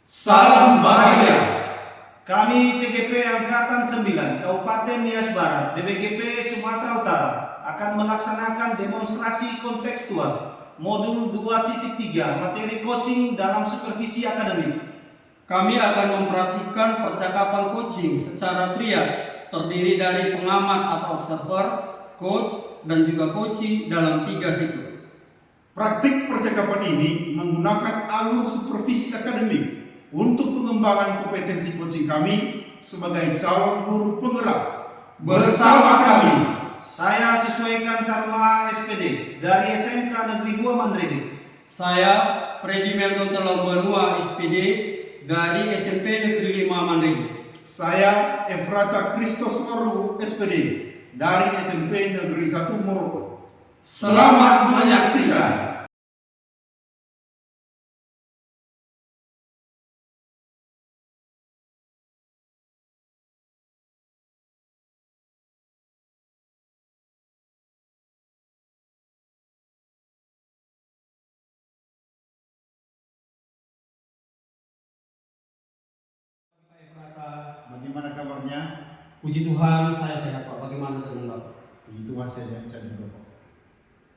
Salam bahagia. Kami CGP Angkatan 9 Kabupaten Nias Barat DBGP Sumatera Utara akan melaksanakan demonstrasi kontekstual modul 2.3 materi coaching dalam supervisi akademik. Kami akan memperhatikan percakapan coaching secara triad, terdiri dari pengamat atau observer, coach, dan juga coaching dalam 3 siklus. Praktik percakapan ini menggunakan alur supervisi akademik untuk pengembangan kompetensi coaching kami sebagai calon guru penggerak. Bersama kami, Saya Siswaikan Sarwa SPD dari SMK Negeri 2 Mandiri. Saya Freddy Melton Telombanua SPD dari SMP Negeri 5 Mandiri. saya Efrata Kristos Oru SPD dari SMP Negeri 1 Moroko. Selamat menyaksikan. Bagaimana kabarnya? Puji Tuhan, saya sehat Pak. Bagaimana dengan Bapak? Puji Tuhan, saya juga Pak.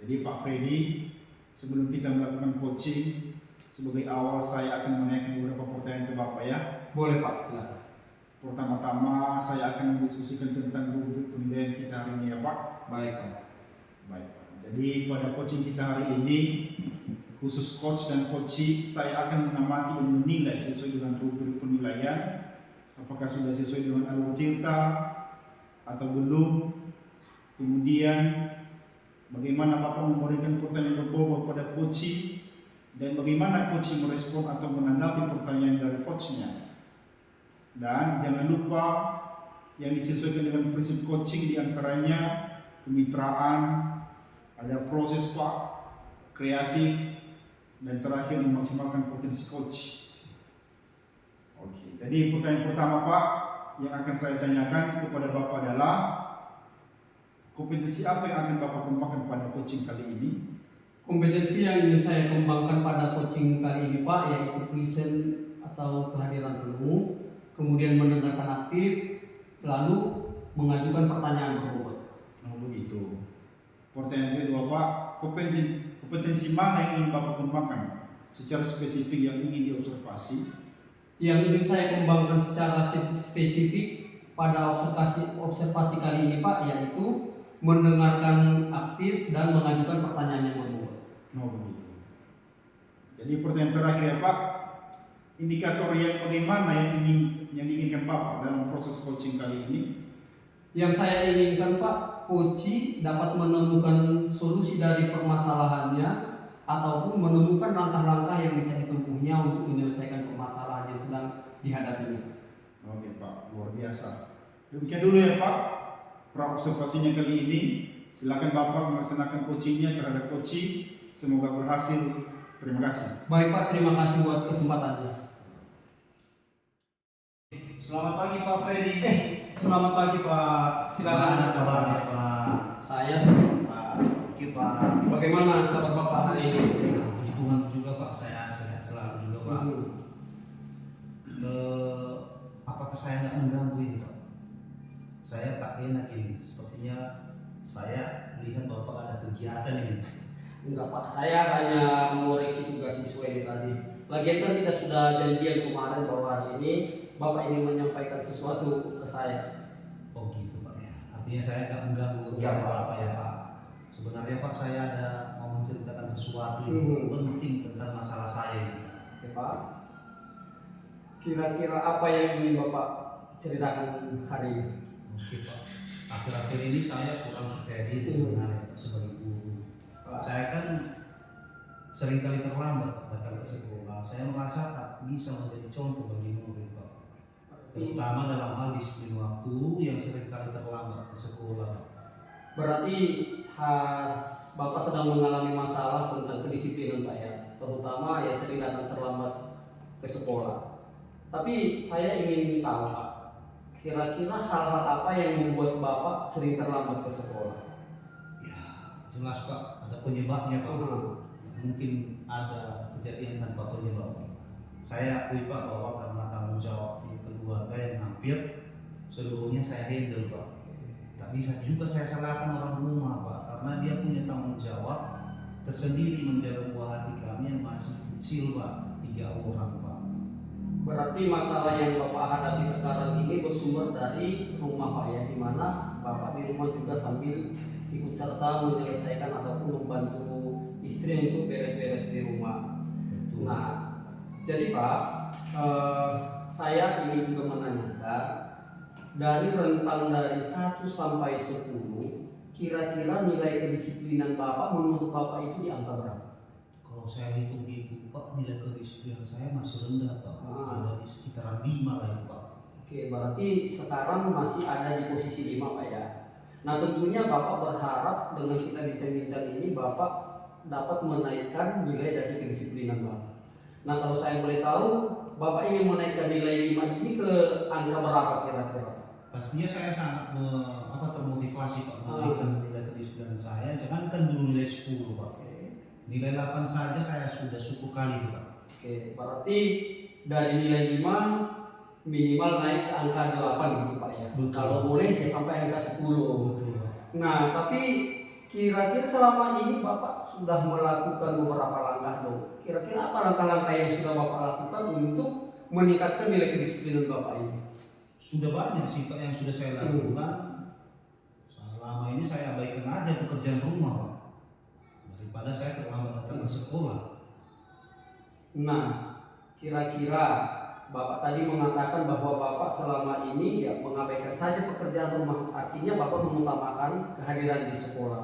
Jadi Pak Freddy, sebelum kita melakukan coaching, sebagai awal saya akan menanyakan beberapa pertanyaan ke Bapak ya. Boleh Pak, silakan. Pertama-tama saya akan mendiskusikan tentang rubrik penilaian kita hari ini ya Pak. Baik Pak. Baik Pak. Jadi pada coaching kita hari ini, khusus coach dan coaching, saya akan mengamati dan menilai sesuai dengan rubrik penilaian. Apakah sudah sesuai dengan alur cerita atau belum. Kemudian bagaimana Bapak memberikan pertanyaan berbobot pada coaching dan bagaimana coaching merespon atau menanggapi pertanyaan dari coachnya. Dan jangan lupa yang disesuaikan dengan prinsip coaching diantaranya kemitraan, ada proses Pak, kreatif, dan terakhir memaksimalkan potensi coach. Oke, jadi pertanyaan pertama Pak yang akan saya tanyakan kepada Bapak adalah kompetensi apa yang akan Bapak kembangkan pada coaching kali ini? Kompetensi yang ingin saya kembangkan pada coaching kali ini Pak, yaitu present atau kehadiran penuh, kemudian mendengarkan aktif, lalu mengajukan pertanyaan berbobot. Oh begitu. Pertanyaan kedua Pak, kompetensi mana yang ingin Bapak kembangkan secara spesifik yang ingin diobservasi? Yang ingin saya kembangkan secara spesifik pada observasi kali ini Pak, yaitu mendengarkan aktif dan mengajukan pertanyaan yang berbobot. Oh begitu. Jadi pertanyaan terakhir ya Pak, indikator yang bagaimana yang diinginkan Bapak dalam proses coaching kali ini? Yang saya inginkan Pak, coach dapat menemukan solusi dari permasalahannya ataupun menemukan langkah-langkah yang bisa ditempuhnya untuk menyelesaikan permasalahan yang sedang dihadapinya. Oke Pak, luar biasa. Demikian dulu ya Pak, pra-observasinya kali ini. Silakan Bapak melaksanakan coachingnya terhadap coaching. Semoga berhasil. Terima kasih. Baik Pak, terima kasih buat kesempatannya. Selamat pagi Pak Freddy. Selamat pagi Pak. Silakan. Bagaimana kabarnya Pak? Saya sehat Pak. Oke Pak. Bagaimana kabar Bapak hari ini? Puji Tuhan juga Pak, saya sehat selalu juga Pak. Apakah saya nggak mengganggu ini Pak? Saya tak enak ini, sepertinya saya melihat Bapak ada kegiatan ini. Enggak Pak, saya hanya mengoreksi tugas siswa ini tadi. Lagian kan kita sudah janjian kemarin bahwa hari ini Bapak ingin menyampaikan sesuatu ke saya. Oh gitu Pak ya. Artinya saya nggak mengganggu kegiatan Bapak ya Pak. Sebenarnya Pak saya ada mau menceritakan sesuatu yang penting tentang masalah saya ini. Oke Pak. Kira-kira apa yang ingin Bapak ceritakan hari ini? Oke Pak. Akhir-akhir ini saya kurang percaya diri sebenarnya Pak, sebagai guru. Pak, saya kan seringkali terlambat datang ke sekolah. Saya merasa tak bisa menjadi contoh bagi murid Pak. Terutama dalam hal disiplin waktu yang seringkali terlambat ke sekolah. Berarti Bapak sedang mengalami masalah tentang kedisiplinan Pak ya, terutama ya sering datang terlambat ke sekolah. Tapi saya ingin tahu Pak, kira-kira hal-hal apa yang membuat Bapak sering terlambat ke sekolah? Ya jelas Pak, ada penyebabnya Pak. Mungkin ada kejadian tanpa penyebab. Saya akui Pak bahwa karena tanggung jawab di keluarga yang hampir seluruhnya saya handle Pak. Tak bisa juga saya salahkan orang rumah Pak, karena dia punya tanggung jawab tersendiri menjaga buah hati kami yang masih kecil Pak, 3 orang Pak. Berarti masalah yang Bapak hadapi sekarang ini bersumber dari rumah Pak ya, di mana Bapak di rumah juga sambil ikut serta menyelesaikan ataupun membantu istri untuk beres-beres di rumah. Betul. Nah, jadi Pak, saya ingin juga menanyakan dari rentang dari 1 sampai 10, kira-kira nilai kedisiplinan Bapak menurut Bapak itu di angka berapa? Kalau saya hitung Pak, nilai kedisiplinan saya masih rendah Pak, ada di sekitaran 5 lah itu Pak. Oke, berarti sekarang masih ada di posisi 5 Pak ya. Nah tentunya Bapak berharap dengan kita bincang-bincang ini Bapak dapat menaikkan nilai dari kedisiplinan Bapak. Nah kalau saya boleh tahu, Bapak ingin menaikkan nilai 5 ini ke angka berapa kira-kira? Pastinya saya sangat termotivasi Pak menaikkan nilai kedisiplinan saya. Jangankan dulu nilai 10 Pak, nilai 8 saja saya sudah syukur kali Pak. Oke, berarti dari nilai 5 minimal naik ke angka 8 gitu Pak ya. Betul. Kalau boleh ya sampai angka 10. Betul Pak. Nah, tapi kira-kira selama ini Bapak sudah melakukan beberapa langkah dong. Kira-kira apa langkah-langkah yang sudah Bapak lakukan untuk meningkatkan nilai kedisiplinan Bapak ini? Sudah banyak sih Pak yang sudah saya lakukan. Selama ini saya abaikan aja pekerjaan rumah Pak, daripada saya terlambat datang ke sekolah. Nah, kira-kira Bapak tadi mengatakan bahwa Bapak selama ini ya mengabaikan saja pekerjaan rumah, artinya Bapak mengutamakan kehadiran di sekolah.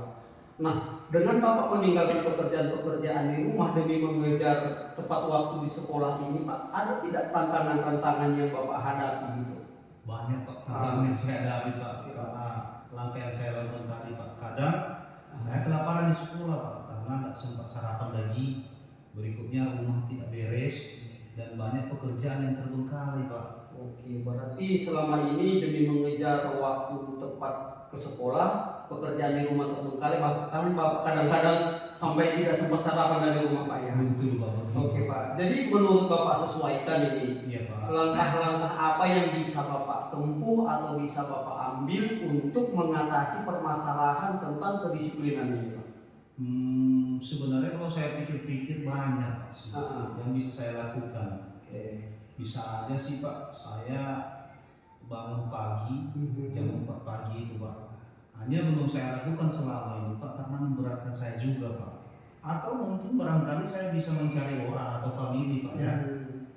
Nah, dengan Bapak meninggalkan pekerjaan-pekerjaan di rumah demi mengejar tepat waktu di sekolah ini, Pak, ada tidak tantangan-tantangan yang Bapak hadapi gitu? Banyak Pak tantangan yang saya hadapi Pak, karena langkah yang saya lakukan tadi Pak. Kadang saya kelaparan di sekolah Pak, karena tidak sempat sarapan lagi. Berikutnya rumah tidak beres dan banyak pekerjaan yang terbengkalai Pak. Oke, berarti selama ini demi mengejar waktu tepat ke sekolah, pekerjaan di rumah terbengkalai, bahkan Bapak kadang-kadang sampai tidak sempat sarapan dari rumah Pak ya. Betul Pak. Betul. Oke Pak, jadi menurut Bapak sesuaikan ini Iya Pak. langkah-langkah apa yang bisa Bapak tempuh atau bisa Bapak ambil untuk mengatasi permasalahan tentang kedisiplinan ini Pak? Sebenarnya kalau saya pikir-pikir banyak Pak, yang bisa saya lakukan. Bisa aja sih Pak, saya bangun pagi jam 4 pagi itu Pak. Hanya belum saya lakukan selama ini Pak, karena memberatkan saya juga Pak. Atau mungkin barangkali saya bisa mencari orang atau famili Pak ya,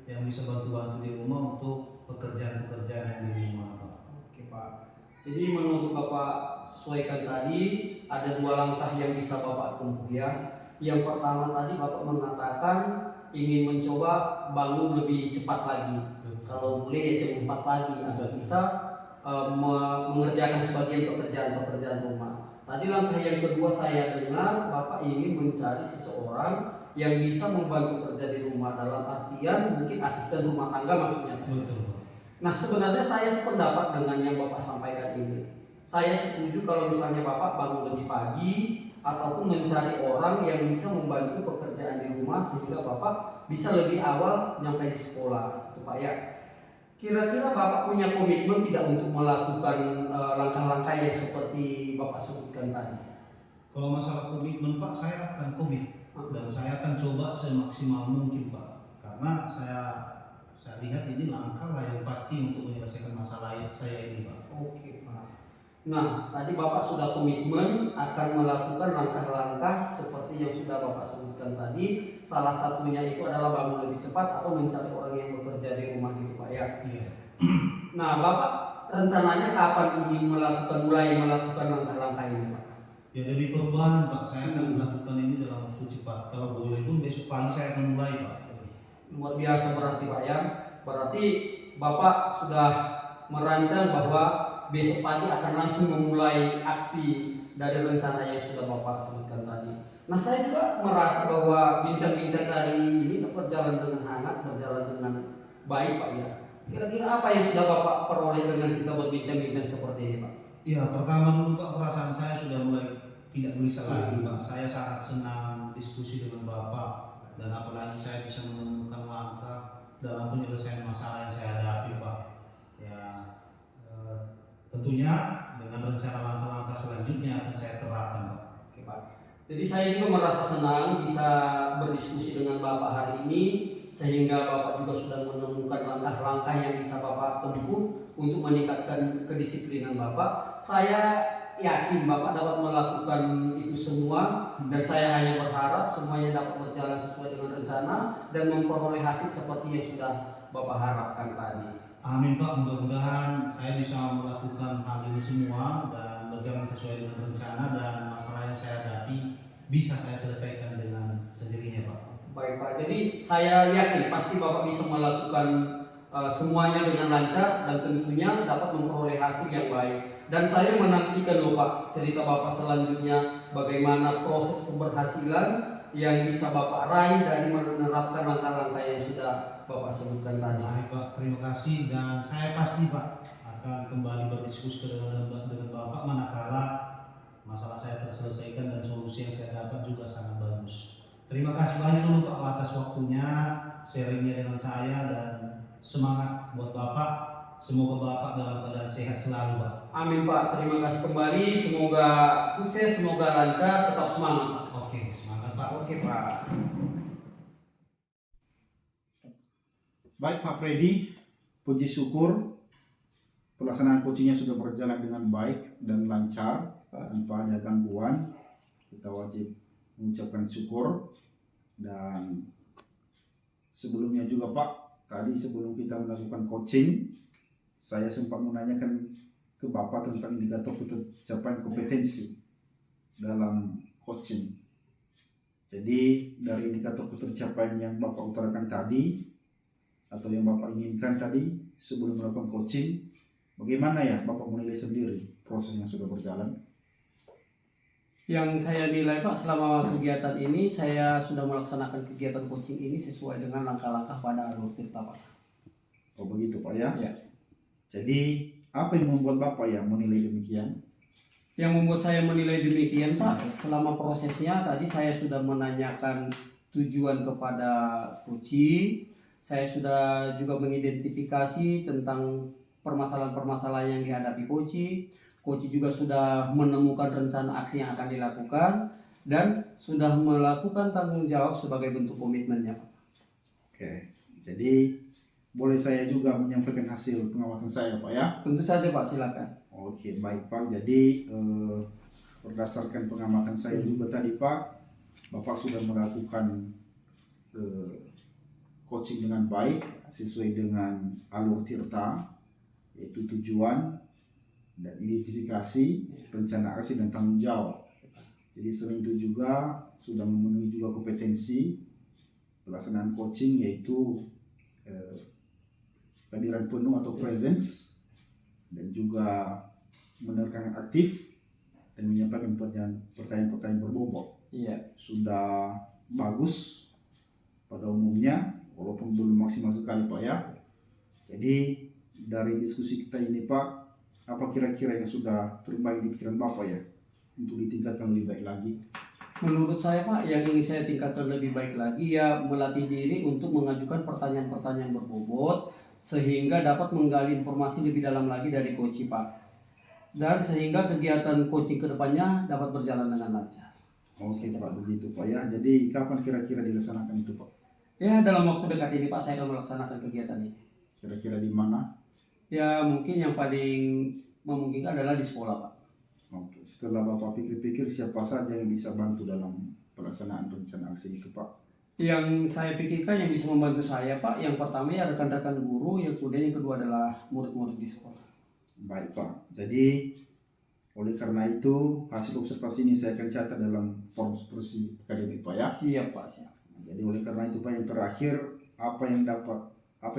yang bisa bantu-bantu di rumah untuk pekerjaan-pekerjaan yang di rumah Pak. Oke Pak, jadi menurut Bapak sesuaikan tadi ada 2 langkah yang bisa Bapak tempuh ya. Yang pertama tadi Bapak mengatakan ingin mencoba bangun lebih cepat lagi. Kalau boleh ya jam 4 pagi agar bisa mengerjakan sebagian pekerjaan-pekerjaan rumah. Tadi langkah yang kedua saya dengar Bapak ingin mencari seseorang yang bisa membantu kerja di rumah, dalam artian mungkin asisten rumah tangga maksudnya. Betul. Nah sebenarnya saya sependapat dengan yang Bapak sampaikan ini. Saya setuju kalau misalnya Bapak bangun lebih pagi ataupun mencari orang yang bisa membantu pekerjaan di rumah sehingga Bapak bisa lebih awal nyampe di sekolah, Pak ya. Kira-kira Bapak punya komitmen tidak untuk melakukan langkah-langkah yang seperti Bapak sebutkan tadi? Kalau masalah komitmen Pak, saya akan komit dan saya akan coba semaksimal mungkin Pak, karena saya lihat ini langkah lah yang pasti untuk menyelesaikan masalah saya ini Pak. Oke Pak. Nah, tadi Bapak sudah komitmen akan melakukan langkah-langkah seperti yang sudah Bapak sebutkan tadi. Salah satunya itu adalah bangun lebih cepat atau mencari orang yang bekerja di rumah gitu Pak ya. Iya. Nah, Bapak rencananya kapan ingin mulai melakukan langkah-langkah ini Pak? Ya dari perubahan Pak, saya akan melakukan ini dalam waktu cepat. Kalau boleh pun besok pagi saya akan mulai Pak. Luar biasa berarti Pak ya. Berarti Bapak sudah merancang bahwa besok pagi akan langsung memulai aksi dari rencana yang sudah Bapak sebutkan tadi. Nah saya juga merasa bahwa bincang-bincang hari ini berjalan dengan hangat, berjalan dengan baik Pak ya. Kira-kira apa yang sudah Bapak peroleh dengan kita berbincang-bincang seperti ini Pak? Iya, pertama dulu Pak, perasaan saya sudah mulai tidak gelisah lagi Pak. Saya sangat senang diskusi dengan Bapak, dan apalagi saya bisa menemukan langkah dalam penyelesaian masalah yang saya hadapi Pak. Ya tentunya dengan rencana langkah-langkah selanjutnya akan saya terapkan Pak. Oke, Pak. Jadi saya juga merasa senang bisa berdiskusi dengan Bapak hari ini, sehingga Bapak juga sudah menemukan langkah-langkah yang bisa Bapak tempuh untuk meningkatkan kedisiplinan Bapak. Saya yakin Bapak dapat melakukan itu semua, dan saya hanya berharap semuanya dapat berjalan sesuai dengan rencana dan memperoleh hasil seperti yang sudah Bapak harapkan tadi. Amin Pak, mudah-mudahan saya bisa melakukan hal ini semua dan berjalan sesuai dengan rencana, dan masalah yang saya hadapi bisa saya selesaikan dengan sendirinya Pak. Baik Pak, jadi saya yakin pasti Bapak bisa melakukan semuanya dengan lancar dan tentunya dapat memperoleh hasil yang baik. Dan saya menantikan loh Pak cerita Bapak selanjutnya, bagaimana proses keberhasilan yang bisa Bapak raih dari menerapkan langkah-langkah yang sudah Bapak sebutkan tadi. Baik Pak, terima kasih, dan saya pasti Pak akan kembali berdiskusi dengan Bapak manakala masalah saya terselesaikan dan solusi yang saya dapat juga sangat bagus. Terima kasih banyak dulu Pak atas waktunya, sharingnya dengan saya, dan semangat buat Bapak. Semoga Bapak dalam keadaan sehat selalu Pak. Amin Pak, terima kasih kembali. Semoga sukses, semoga lancar, tetap semangat Pak. Oke, semangat Pak. Oke Pak. Baik Pak Freddy, puji syukur pelaksanaan coachingnya sudah berjalan dengan baik dan lancar tanpa ada gangguan. Kita wajib mengucapkan syukur. Dan sebelumnya juga Pak, tadi sebelum kita melakukan coaching, saya sempat menanyakan ke Bapak tentang indikator pencapaian kompetensi dalam coaching. Jadi dari indikator pencapaian yang Bapak utarakan tadi atau yang Bapak inginkan tadi sebelum melakukan coaching, bagaimana ya Bapak menilai sendiri proses yang sudah berjalan? Yang saya nilai Pak, selama kegiatan ini saya sudah melaksanakan kegiatan coaching ini sesuai dengan langkah-langkah pada alur tirta Pak. Oh begitu Pak ya? Ya. Jadi apa yang membuat Bapak ya menilai demikian? Yang membuat saya menilai demikian Pak, selama prosesnya tadi saya sudah menanyakan tujuan kepada coaching, saya sudah juga mengidentifikasi tentang permasalahan-permasalahan yang dihadapi coaching. Coach juga sudah menemukan rencana aksi yang akan dilakukan dan sudah melakukan tanggung jawab sebagai bentuk komitmennya. Oke, jadi boleh saya juga menyampaikan hasil pengamatan saya Pak ya? Tentu saja Pak, silakan. Oke, baik Pak. Jadi berdasarkan pengamatan saya juga tadi Pak, Bapak sudah melakukan coaching dengan baik sesuai dengan alur tirta, yaitu tujuan dan identifikasi, rencana aksi dan tanggung jawab. Jadi selain itu juga sudah memenuhi juga kompetensi pelaksanaan coaching, yaitu kehadiran penuh atau presence, dan juga menerangkan aktif dan menyampaikan pertanyaan-pertanyaan berbobot. Iya. Sudah bagus pada umumnya, walaupun belum maksimal sekali Pak ya. Jadi dari diskusi kita ini Pak, apa kira-kira yang sudah terbaik di pikiran Bapak ya untuk ditingkatkan lebih baik lagi? Menurut saya Pak, yang ingin saya tingkatkan lebih baik lagi ya melatih diri untuk mengajukan pertanyaan-pertanyaan berbobot sehingga dapat menggali informasi lebih dalam lagi dari coaching Pak. Dan sehingga kegiatan coaching kedepannya dapat berjalan dengan lancar. Oke Pak, begitu Pak ya. Jadi kapan kira-kira dilaksanakan itu Pak? Ya dalam waktu dekat ini Pak saya akan melaksanakan kegiatan ini. Kira-kira di mana? Ya mungkin yang paling memungkinkan adalah di sekolah Pak. Oke, setelah Bapak pikir-pikir siapa saja yang bisa bantu dalam pelaksanaan rencana aksi itu Pak? Yang saya pikirkan yang bisa membantu saya Pak, yang pertama ya rekan-rekan guru, yang kemudian yang kedua adalah murid-murid di sekolah. Baik Pak, jadi oleh karena itu hasil observasi ini saya akan catat dalam form supervisi akademik Pak ya. Siap Pak, siap. Jadi oleh karena itu Pak, yang terakhir apa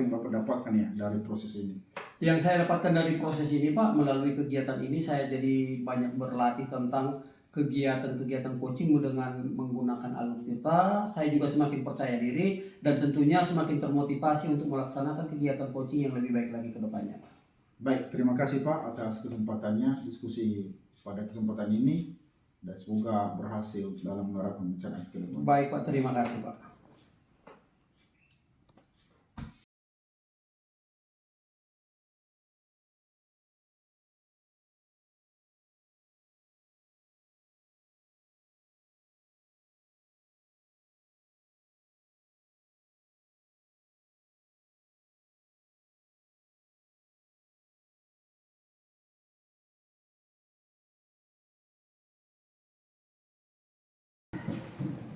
yang Bapak dapatkan ya dari proses ini? Yang saya dapatkan dari proses ini Pak, melalui kegiatan ini saya jadi banyak berlatih tentang kegiatan-kegiatan coaching dengan menggunakan alur tirta. Saya juga semakin percaya diri dan tentunya semakin termotivasi untuk melaksanakan kegiatan coaching yang lebih baik lagi ke depannya. Baik, terima kasih Pak atas kesempatannya diskusi pada kesempatan ini, dan semoga berhasil dalam menerapkan rencana aksi ke depan. Baik Pak, terima kasih Pak.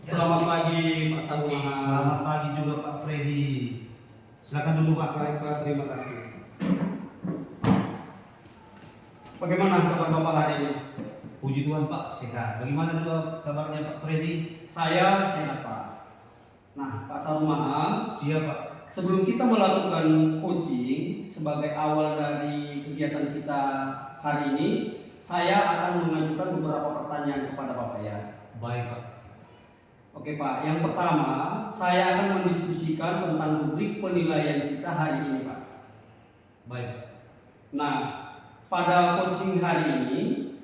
Selamat pagi Pak Sarumaha. Selamat pagi juga Pak Freddy. Silakan dulu Pak. Baik Pak, terima kasih. Bagaimana kabar Bapak hari ini? Puji Tuhan Pak, sehat. Bagaimana juga kabarnya Pak Freddy? Saya sehat Pak. Nah Pak Sarumaha, Siap Pak. sebelum kita melakukan coaching sebagai awal dari kegiatan kita hari ini, saya akan mengajukan beberapa pertanyaan kepada Bapak ya. Baik Pak. Oke Pak, yang pertama saya akan mendiskusikan tentang rubrik penilaian kita hari ini Pak. Baik. Nah, pada coaching hari ini,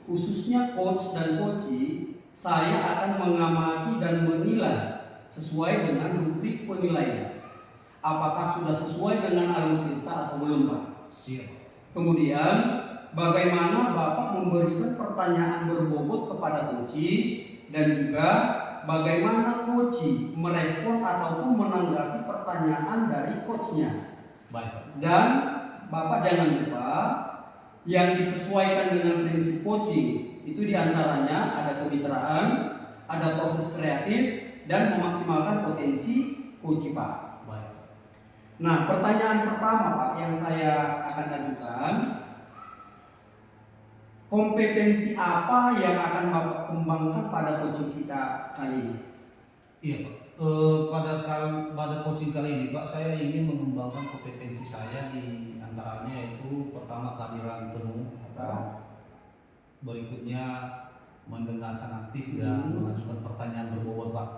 khususnya coach dan coachee, saya akan mengamati dan menilai sesuai dengan rubrik penilaian. Apakah sudah sesuai dengan alur kita atau belum Pak? Siap. Kemudian, bagaimana Bapak memberikan pertanyaan berbobot kepada coachee dan juga bagaimana coachee merespon ataupun menanggapi pertanyaan dari coachnya. Baik. Dan Bapak jangan lupa yang disesuaikan dengan prinsip coaching itu diantaranya ada kemitraan, ada proses kreatif, dan memaksimalkan potensi coachee Pak. Baik. Nah, pertanyaan pertama Pak yang saya akan ajukan, kompetensi apa yang akan Bapak kembangkan pada coaching kita kali ini? Iya Pak. Pada coaching kali ini Pak, saya ingin mengembangkan kompetensi saya di antaranya yaitu pertama kehadiran penuh, berikutnya mendengarkan aktif dan mengajukan pertanyaan berbobot Pak.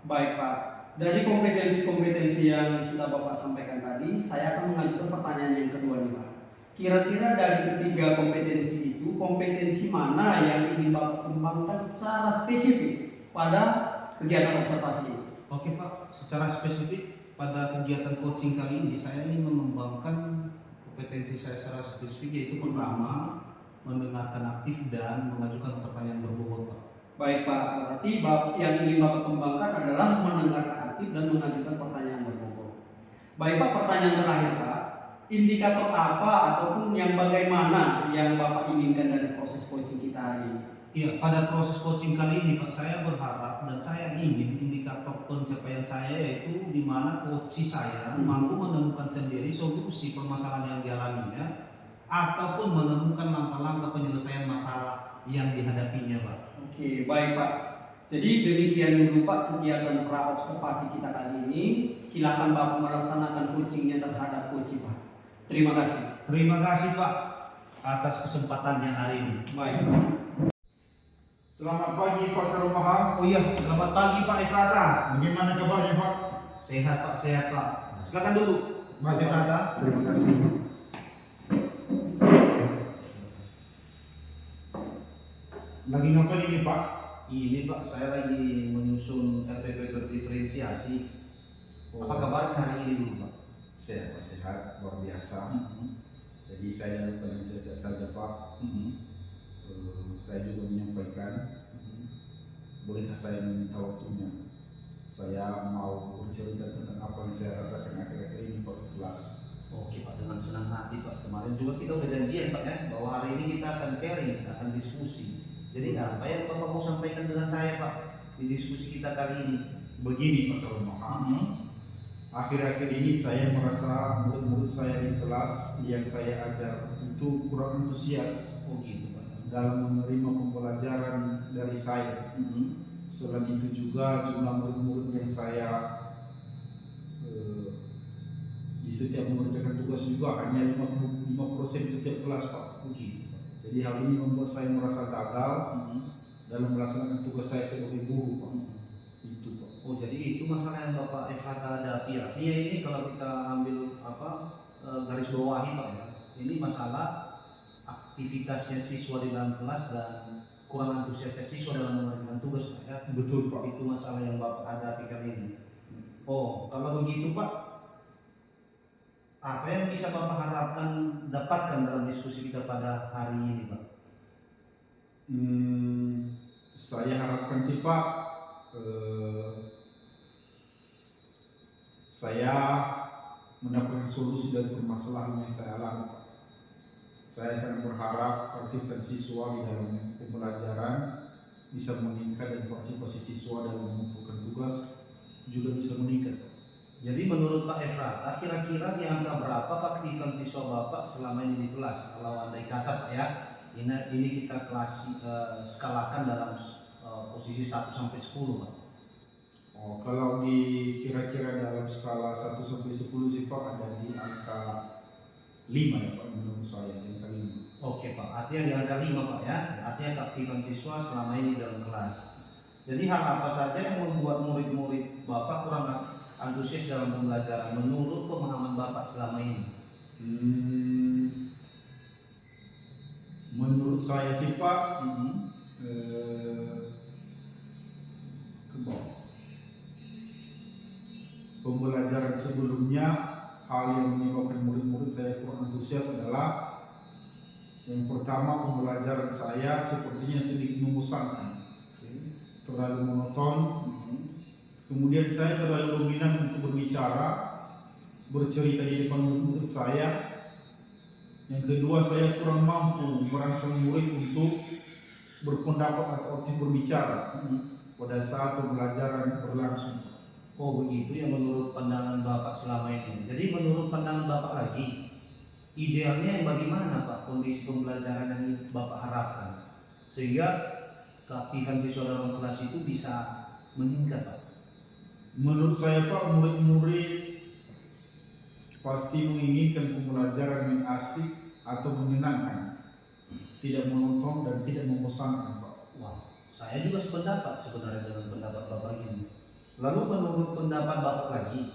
Baik Pak, dari kompetensi-kompetensi yang sudah Bapak sampaikan tadi, saya akan mengajukan pertanyaan yang kedua nih Pak. Kira-kira dari ketiga kompetensi itu, kompetensi mana yang ingin Bapak kembangkan secara spesifik pada kegiatan observasi ini? Oke Pak, secara spesifik pada kegiatan coaching kali ini saya ingin mengembangkan kompetensi saya secara spesifik yaitu pertama mendengarkan aktif dan mengajukan pertanyaan berbobot Pak. Baik Pak, berarti yang ingin Bapak kembangkan adalah mendengarkan aktif dan mengajukan pertanyaan berbobot. Baik Pak, pertanyaan terakhir Pak, indikator apa ataupun yang bagaimana yang Bapak inginkan dari proses coaching kita hari ini? Iya, pada proses coaching kali ini Pak, saya berharap dan saya ingin indikator pencapaian saya yaitu di mana coach saya mampu menemukan sendiri solusi permasalahan yang dialaminya ataupun menemukan langkah-langkah penyelesaian masalah yang dihadapinya Pak. Oke, baik Pak. Jadi demikian dulu Pak kegiatan pra-observasi kita kali ini. Silakan Bapak melaksanakan coachingnya terhadap coaching Pak. Terima kasih. Terima kasih Pak atas kesempatannya hari ini. Baik. Selamat pagi Pak Sarumaha. Oh iya, selamat pagi Pak Efrata. Bagaimana kabarnya Pak? Sehat Pak, sehat Pak. Silakan dulu Pak Efrata. Terima kasih. Lagi ngapain ini Pak? Ini Pak, saya lagi menyusun RPP berdiferensiasi. Apa kabar hari ini dulu Pak? Sehat, luar biasa. Jadi saya paling sehat saja Pak. Saya juga menyampaikan, bolehkah saya meminta waktunya? Saya mau bercerita tentang apa yang saya rasakan akhir-akhir ini Pak kelas. Oke Pak, dengan senang hati Pak. Kemarin juga kita udah janjian Pak ya, bahwa hari ini kita akan sharing, akan diskusi. Jadi apa yang Bapak mau sampaikan dengan saya Pak di diskusi kita kali ini? Begini Pak Sarumaha. Akhir-akhir ini saya merasa murid-murid saya di kelas yang saya ajar itu kurang antusias Oh gitu Pak. dalam menerima pembelajaran dari saya. Selain itu juga jumlah murid-murid yang saya di setiap mengerjakan tugas juga hanya 5% setiap kelas Pak. Begitu Pak. Jadi hal ini membuat saya merasa gagal dalam melaksanakan tugas saya sebagai guru Pak. Itu Pak. Oh jadi itu masalah yang Bapak Efrata hadapi. Artinya ini kalau kita ambil garis bawahi Pak ya, ini masalah aktivitasnya siswa di dalam kelas dan kurang antusiasnya siswa dalam mengerjakan tugas Pak ya. Betul Pak. Itu masalah yang Bapak hadapi kali ini. Oh kalau begitu Pak, apa yang bisa Bapak harapkan dapatkan dalam diskusi kita pada hari ini Pak? Saya harapkan sih Pak, saya mendapatkan solusi dari permasalahan yang saya alami. Saya sangat berharap aktifkan siswa di dalam pembelajaran bisa meningkat dan partisipasi siswa dalam mengumpulkan tugas juga bisa meningkat. Jadi menurut Pak Efrata, kira-kira di angka berapa keaktifan siswa Bapak selama ini di kelas? Kalau andai kata Pak ya, ini kita skalakan dalam posisi 1 sampai 10 Pak. Oh, kalau di kira-kira dalam skala 1 sampai 10 sih Pak ada di angka 5 ya Pak menurut saya, di angka 5. Oke Pak, artinya di angka 5 Pak ya, artinya keaktifan siswa selama ini dalam kelas. Jadi hal apa saja yang membuat murid-murid Bapak kurang antusias dalam pembelajaran menurut pemahaman Bapak selama ini? Menurut saya sih Pak, pembelajaran sebelumnya hal yang menyebabkan murid-murid saya kurang antusias adalah yang pertama, pembelajaran saya sepertinya sedikit membosankan, terlalu monoton. Kemudian saya terlalu dominan untuk berbicara, bercerita di depan murid saya. Yang kedua, saya kurang mampu merangsang murid untuk berpendapat atau aktif berbicara pada saat pembelajaran berlangsung. Oh begitu ya menurut pandangan Bapak selama ini. Jadi menurut pandangan Bapak lagi, idealnya yang bagaimana Pak kondisi pembelajaran yang Bapak harapkan sehingga keaktifan siswa dalam kelas itu bisa meningkat Pak? Menurut saya Pak, murid-murid pasti menginginkan pembelajaran yang asik atau menyenangkan, tidak monoton dan tidak membosankan Pak. Wah, saya juga sependapat sebenarnya dengan pendapat Bapak ini. Lalu menurut pendapat Bapak lagi,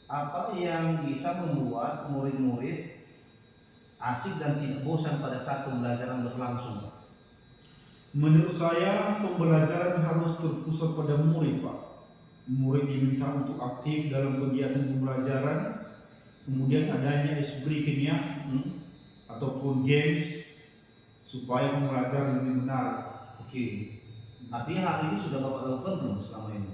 apa yang bisa membuat murid-murid asik dan tidak bosan pada saat pembelajaran berlangsung Pak? Menurut saya pembelajaran harus terpusat pada murid Pak. Murid diminta untuk aktif dalam kegiatan pembelajaran, kemudian adanya ice breaking-nya ataupun games supaya pembelajaran lebih menarik. Oke, artinya hal ini sudah Bapak lakukan belum selama ini?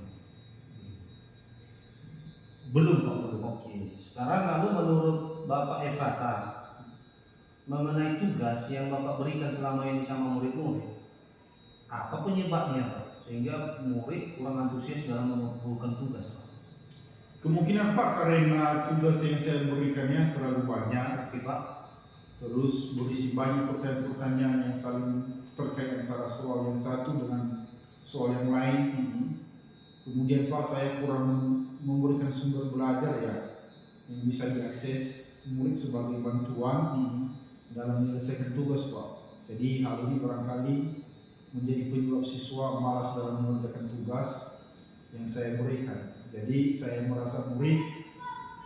Belum Pak, belum. Oke, sekarang lalu menurut Bapak Efrata mengenai tugas yang Bapak berikan selama ini sama murid-murid, apa penyebabnya Pak? Sehingga murid kurang antusias dalam mengumpulkan tugas Pak? Kemungkinan Pak karena tugas yang saya berikannya terlalu banyak, Oke Pak. terus berisi banyak pertanyaan-pertanyaan yang saling terkait antara soal yang satu dengan soal yang lain. Kemudian Pak saya kurang memberikan sumber belajar ya yang bisa diakses murid sebagai bantuan dalam menyelesaikan tugas Pak. Jadi hal ini barangkali menjadi penyebab siswa malas dalam mengerjakan tugas yang saya berikan. Jadi saya merasa murid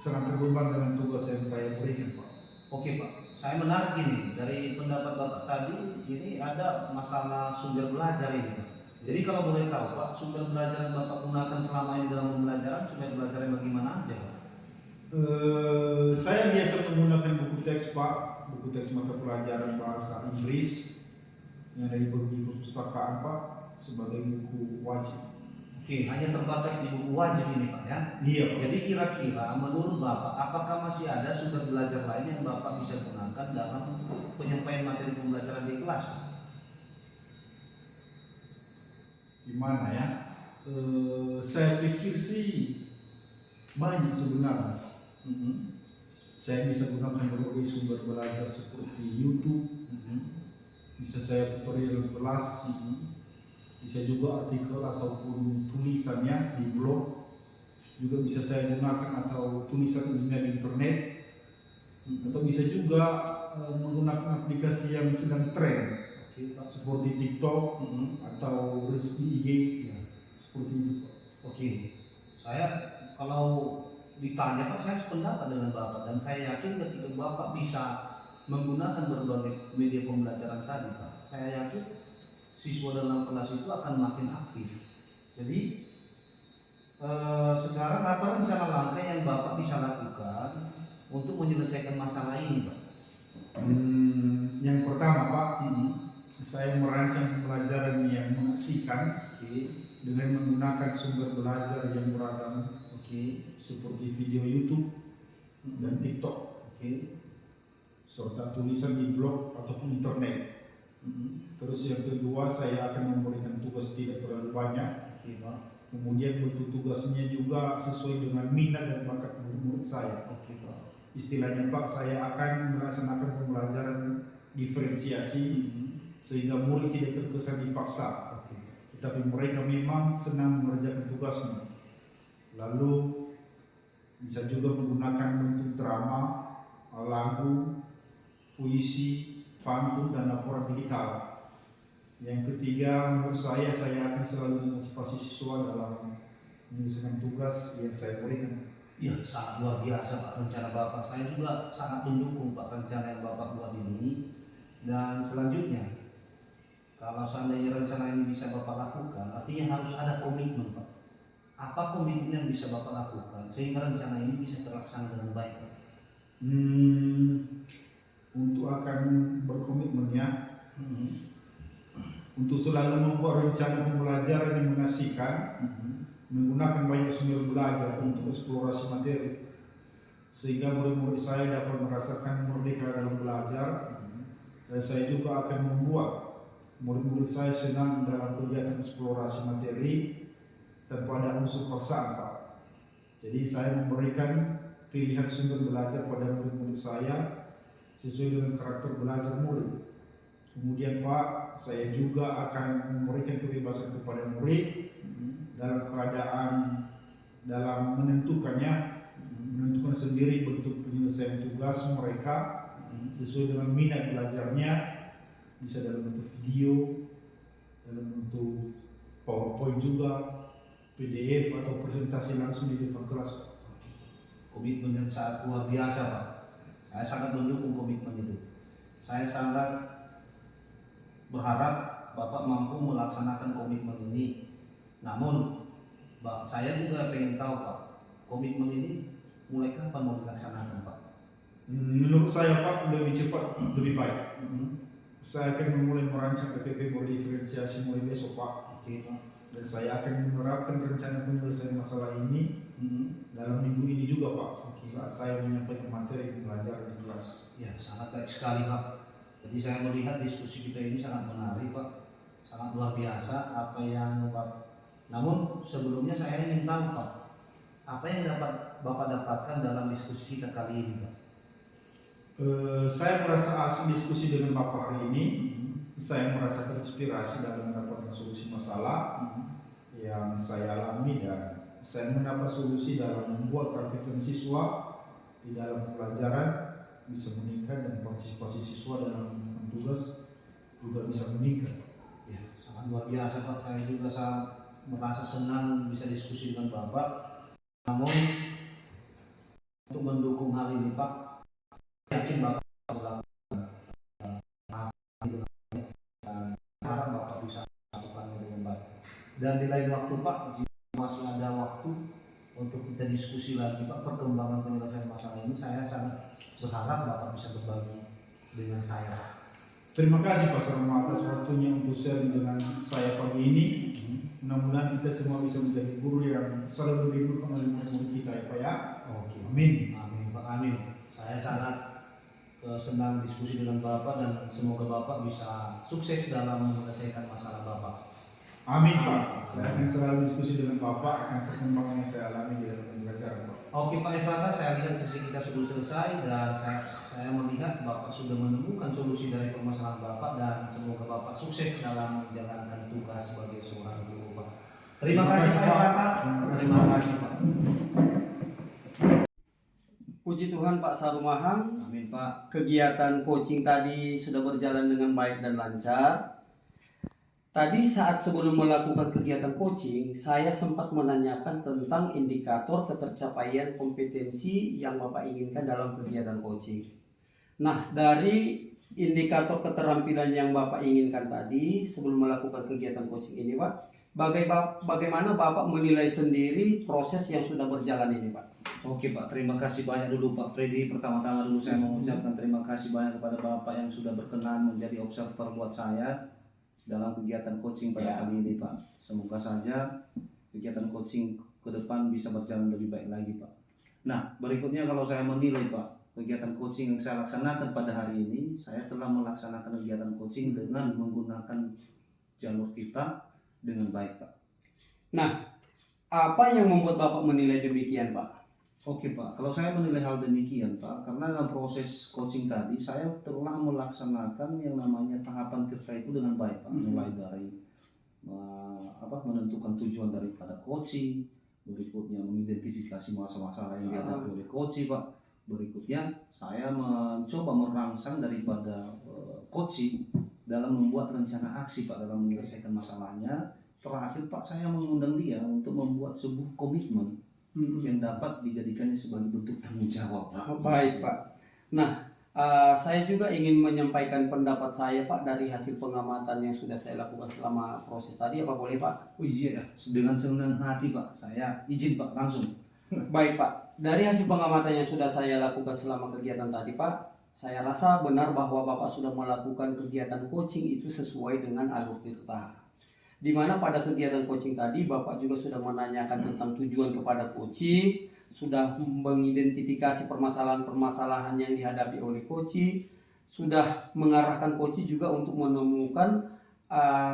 sangat terbeban dengan tugas yang saya berikan Pak. Oke Pak, saya menarik ini dari pendapat Bapak tadi, ini ada masalah sumber belajar ini Pak. Jadi kalau boleh tahu Pak, sumber belajar yang Bapak gunakan selama ini dalam pembelajaran, sumber belajar yang bagaimana aja Pak? Saya biasa menggunakan buku teks Pak, buku teks mata pelajaran bahasa Inggris yang ada di perpustakaan Pak sebagai buku wajib. Oke, hanya terbatas di buku wajib ini Pak ya? Iya Pak. Jadi kira-kira menurut Bapak, apakah masih ada sumber belajar lain yang Bapak bisa gunakan dalam penyampaian materi pembelajaran di kelas Pak? Gimana ya? Saya pikir sih banyak sebenarnya. Saya bisa gunakan berbagai sumber belajar seperti YouTube, bisa saya tutorial kelas, bisa juga artikel ataupun tulisannya di blog, juga bisa saya gunakan atau tulisan di internet, atau bisa juga menggunakan aplikasi yang sedang tren seperti TikTok atau Reels di IG ya, seperti itu Pak. Oke, saya kalau ditanya Pak, saya sependapat dengan Bapak dan saya yakin ketika Bapak bisa menggunakan berbagai media pembelajaran tadi Pak, saya yakin siswa dalam kelas itu akan makin aktif. Jadi sekarang apa misalnya langkah yang Bapak bisa lakukan untuk menyelesaikan masalah ini Pak? Yang pertama Pak, saya merancang pembelajaran yang mengasihkan dengan menggunakan sumber belajar yang beragam, seperti video YouTube dan TikTok, serta tulisan di blog ataupun internet. Terus yang kedua, saya akan memberikan tugas tidak terlalu banyak. Oke Pak. Kemudian bentuk tugasnya juga sesuai dengan minat dan bakat murid saya. Oke Pak. Istilahnya Pak, saya akan melaksanakan pembelajaran diferensiasi sehingga murid tidak terkesan dipaksa, Oke. tetapi mereka memang senang mengerjakan tugasnya. Lalu bisa juga menggunakan bentuk drama, lagu, puisi, pantun, dan laporan digital. Yang ketiga, menurut saya akan selalu memotivasi siswa dalam menyelesaikan tugas yang saya berikan. Ya, sangat luar biasa Pak rencana Bapak. Saya juga sangat mendukung Pak rencana yang Bapak buat ini. Dan selanjutnya, kalau seandainya rencana ini bisa Bapak lakukan, artinya harus ada komitmen Pak. Apa komitmen yang bisa Bapak lakukan sehingga rencana ini bisa terlaksana dengan baik Pak? Untuk akan berkomitmennya, untuk selalu membuat rencana pembelajaran yang mengasihkan, menggunakan banyak sumber belajar untuk eksplorasi materi, sehingga murid-murid saya dapat merasakan merdeka dalam belajar. Dan saya juga akan membuat murid-murid saya senang dalam kegiatan eksplorasi materi tanpa ada unsur paksaan Pak. Jadi saya memberikan pilihan sumber belajar pada murid-murid saya sesuai dengan karakter belajar murid. Kemudian Pak, saya juga akan memberikan kebebasan kepada murid dalam menentukan sendiri bentuk penyelesaian tugas mereka sesuai dengan minat belajarnya, bisa dalam bentuk video, dalam bentuk PowerPoint juga, PDF atau presentasi langsung di depan kelas. Komitmen yang sangat luar biasa Pak. Saya sangat mendukung komitmen itu. Saya sangat berharap Bapak mampu melaksanakan komitmen ini. Namun saya juga pengen tahu Pak, komitmen ini mulai kapan mau dilaksanakan Pak? Menurut saya Pak, lebih cepat lebih baik. Saya akan memulai merancang PPP berdiferensiasi mulai besok Pak. Oke Pak. Dan saya akan menerapkan rencana penyelesaian masalah ini dalam minggu ini juga Pak. Saat saya menyampaikan materi pembelajaran di kelas. Ya, sangat baik sekali Pak. Jadi saya melihat diskusi kita ini sangat menarik Pak, sangat luar biasa apa yang Bapak. Namun sebelumnya saya ingin tahu Pak, apa yang dapat Bapak dapatkan dalam diskusi kita kali ini Pak? Saya merasa asik diskusi dengan Bapak hari ini. Saya merasa terinspirasi dalam mendapatkan solusi masalah yang saya alami, dan saya mendapat solusi dalam membuat praktek siswa di dalam pembelajaran bisa meningkat, dan partisipasi siswa dalam tugas juga bisa meningkat. Ya, sangat luar biasa Pak. Saya juga sangat merasa senang bisa diskusi dengan Bapak. Namun untuk mendukung hal ini Pak, yakin Bapak melakukan harap Bapak bisa melakukan dengan baik. Dan di lain waktu Pak, jika masih ada waktu untuk kita diskusi lagi Pak perkembangan penyelesaian masalah ini, saya sangat berharap Bapak bisa berbagi dengan saya. Terima kasih Pak Sarma atas waktunya untuk sharing dengan saya pagi ini. Mudah-mudahan kita semua bisa menjadi guru yang selalu dihibur oleh murid kita ya Pak ya. Oke. Amin. Amin Pak, amin. Saya sangat senang diskusi dengan Bapak, dan semoga Bapak bisa sukses dalam menyelesaikan masalah Bapak. Amin Pak. Saya akan selalu diskusi dengan Bapak akan perkembangan yang saya alami di dalam pembelajaran Pak. Oke Pak Efrata, saya lihat sesi kita sudah selesai, dan saya melihat Bapak sudah menemukan solusi dari permasalahan Bapak, dan semoga Bapak sukses dalam menjalankan tugas sebagai seorang guru Pak. Terima kasih Pak Efrata. Terima kasih Pak. Puji Tuhan Pak Sarumahang, Amin Pak. kegiatan coaching tadi sudah berjalan dengan baik dan lancar. Tadi saat sebelum melakukan kegiatan coaching, saya sempat menanyakan tentang indikator ketercapaian kompetensi yang Bapak inginkan dalam kegiatan coaching. Nah, dari indikator keterampilan yang Bapak inginkan tadi sebelum melakukan kegiatan coaching ini Pak, bagaimana Bapak menilai sendiri proses yang sudah berjalan ini Pak? Oke Pak, terima kasih banyak dulu Pak Freddy. Pertama-tama dulu saya mengucapkan terima kasih banyak kepada Bapak yang sudah berkenan menjadi observer buat saya dalam kegiatan coaching pada kali ini Pak. Semoga saja kegiatan coaching ke depan bisa berjalan lebih baik lagi Pak. Nah, berikutnya kalau saya menilai Pak, kegiatan coaching yang saya laksanakan pada hari ini, saya telah melaksanakan kegiatan coaching dengan menggunakan jalur kita dengan baik, Pak. Nah, apa yang membuat Bapak menilai demikian, Pak? Oke, Pak, kalau saya menilai hal demikian, Pak, karena dalam proses coaching tadi saya telah melaksanakan yang namanya tahapan tirta itu dengan baik, Pak. Mulai dari menentukan tujuan daripada coaching, berikutnya mengidentifikasi masalah-masalah yang dihadapi oleh coaching, Pak. Berikutnya saya mencoba merangsang daripada coaching dalam membuat rencana aksi, Pak, dalam menyelesaikan masalahnya. Terakhir, Pak, saya mengundang dia untuk membuat sebuah komitmen yang dapat dijadikannya sebagai bentuk tanggung jawab, Pak. Baik, Pak. Nah, saya juga ingin menyampaikan pendapat saya, Pak, dari hasil pengamatan yang sudah saya lakukan selama proses tadi. Apa boleh, Pak? Oh iya, dengan senang hati, Pak. Saya izin, Pak, langsung. Baik, Pak. Dari hasil pengamatan yang sudah saya lakukan selama kegiatan tadi, Pak, saya rasa benar bahwa Bapak sudah melakukan kegiatan coaching itu sesuai dengan alur tirta. Di mana pada kegiatan coaching tadi Bapak juga sudah menanyakan tentang tujuan kepada coaching, sudah mengidentifikasi permasalahan-permasalahan yang dihadapi oleh coaching, sudah mengarahkan coaching juga untuk menemukan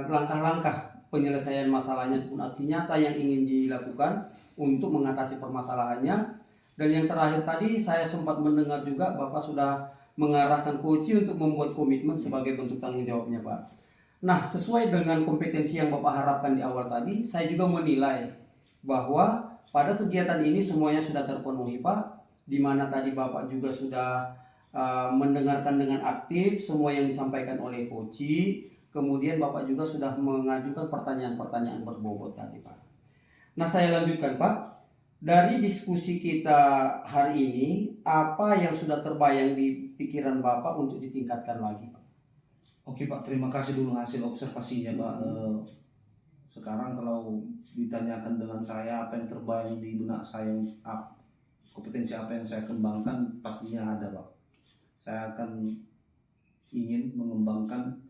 langkah-langkah penyelesaian masalahnya ataupun aksi nyata yang ingin dilakukan untuk mengatasi permasalahannya. Dan yang terakhir tadi saya sempat mendengar juga Bapak sudah mengarahkan coaching untuk membuat komitmen sebagai bentuk tanggung jawabnya, Pak. Nah, sesuai dengan kompetensi yang Bapak harapkan di awal tadi, saya juga menilai bahwa pada kegiatan ini semuanya sudah terpenuhi, Pak. Di mana tadi Bapak juga sudah mendengarkan dengan aktif semua yang disampaikan oleh coaching. Kemudian Bapak juga sudah mengajukan pertanyaan-pertanyaan berbobot tadi, Pak. Nah, saya lanjutkan, Pak. Dari diskusi kita hari ini, apa yang sudah terbayang di pikiran Bapak untuk ditingkatkan lagi, Pak? Oke, Pak, terima kasih dulu hasil observasinya, Pak. Sekarang kalau ditanyakan dengan saya apa yang terbayang di benak saya, kompetensi apa yang saya kembangkan, pastinya ada, Pak. Saya akan ingin mengembangkan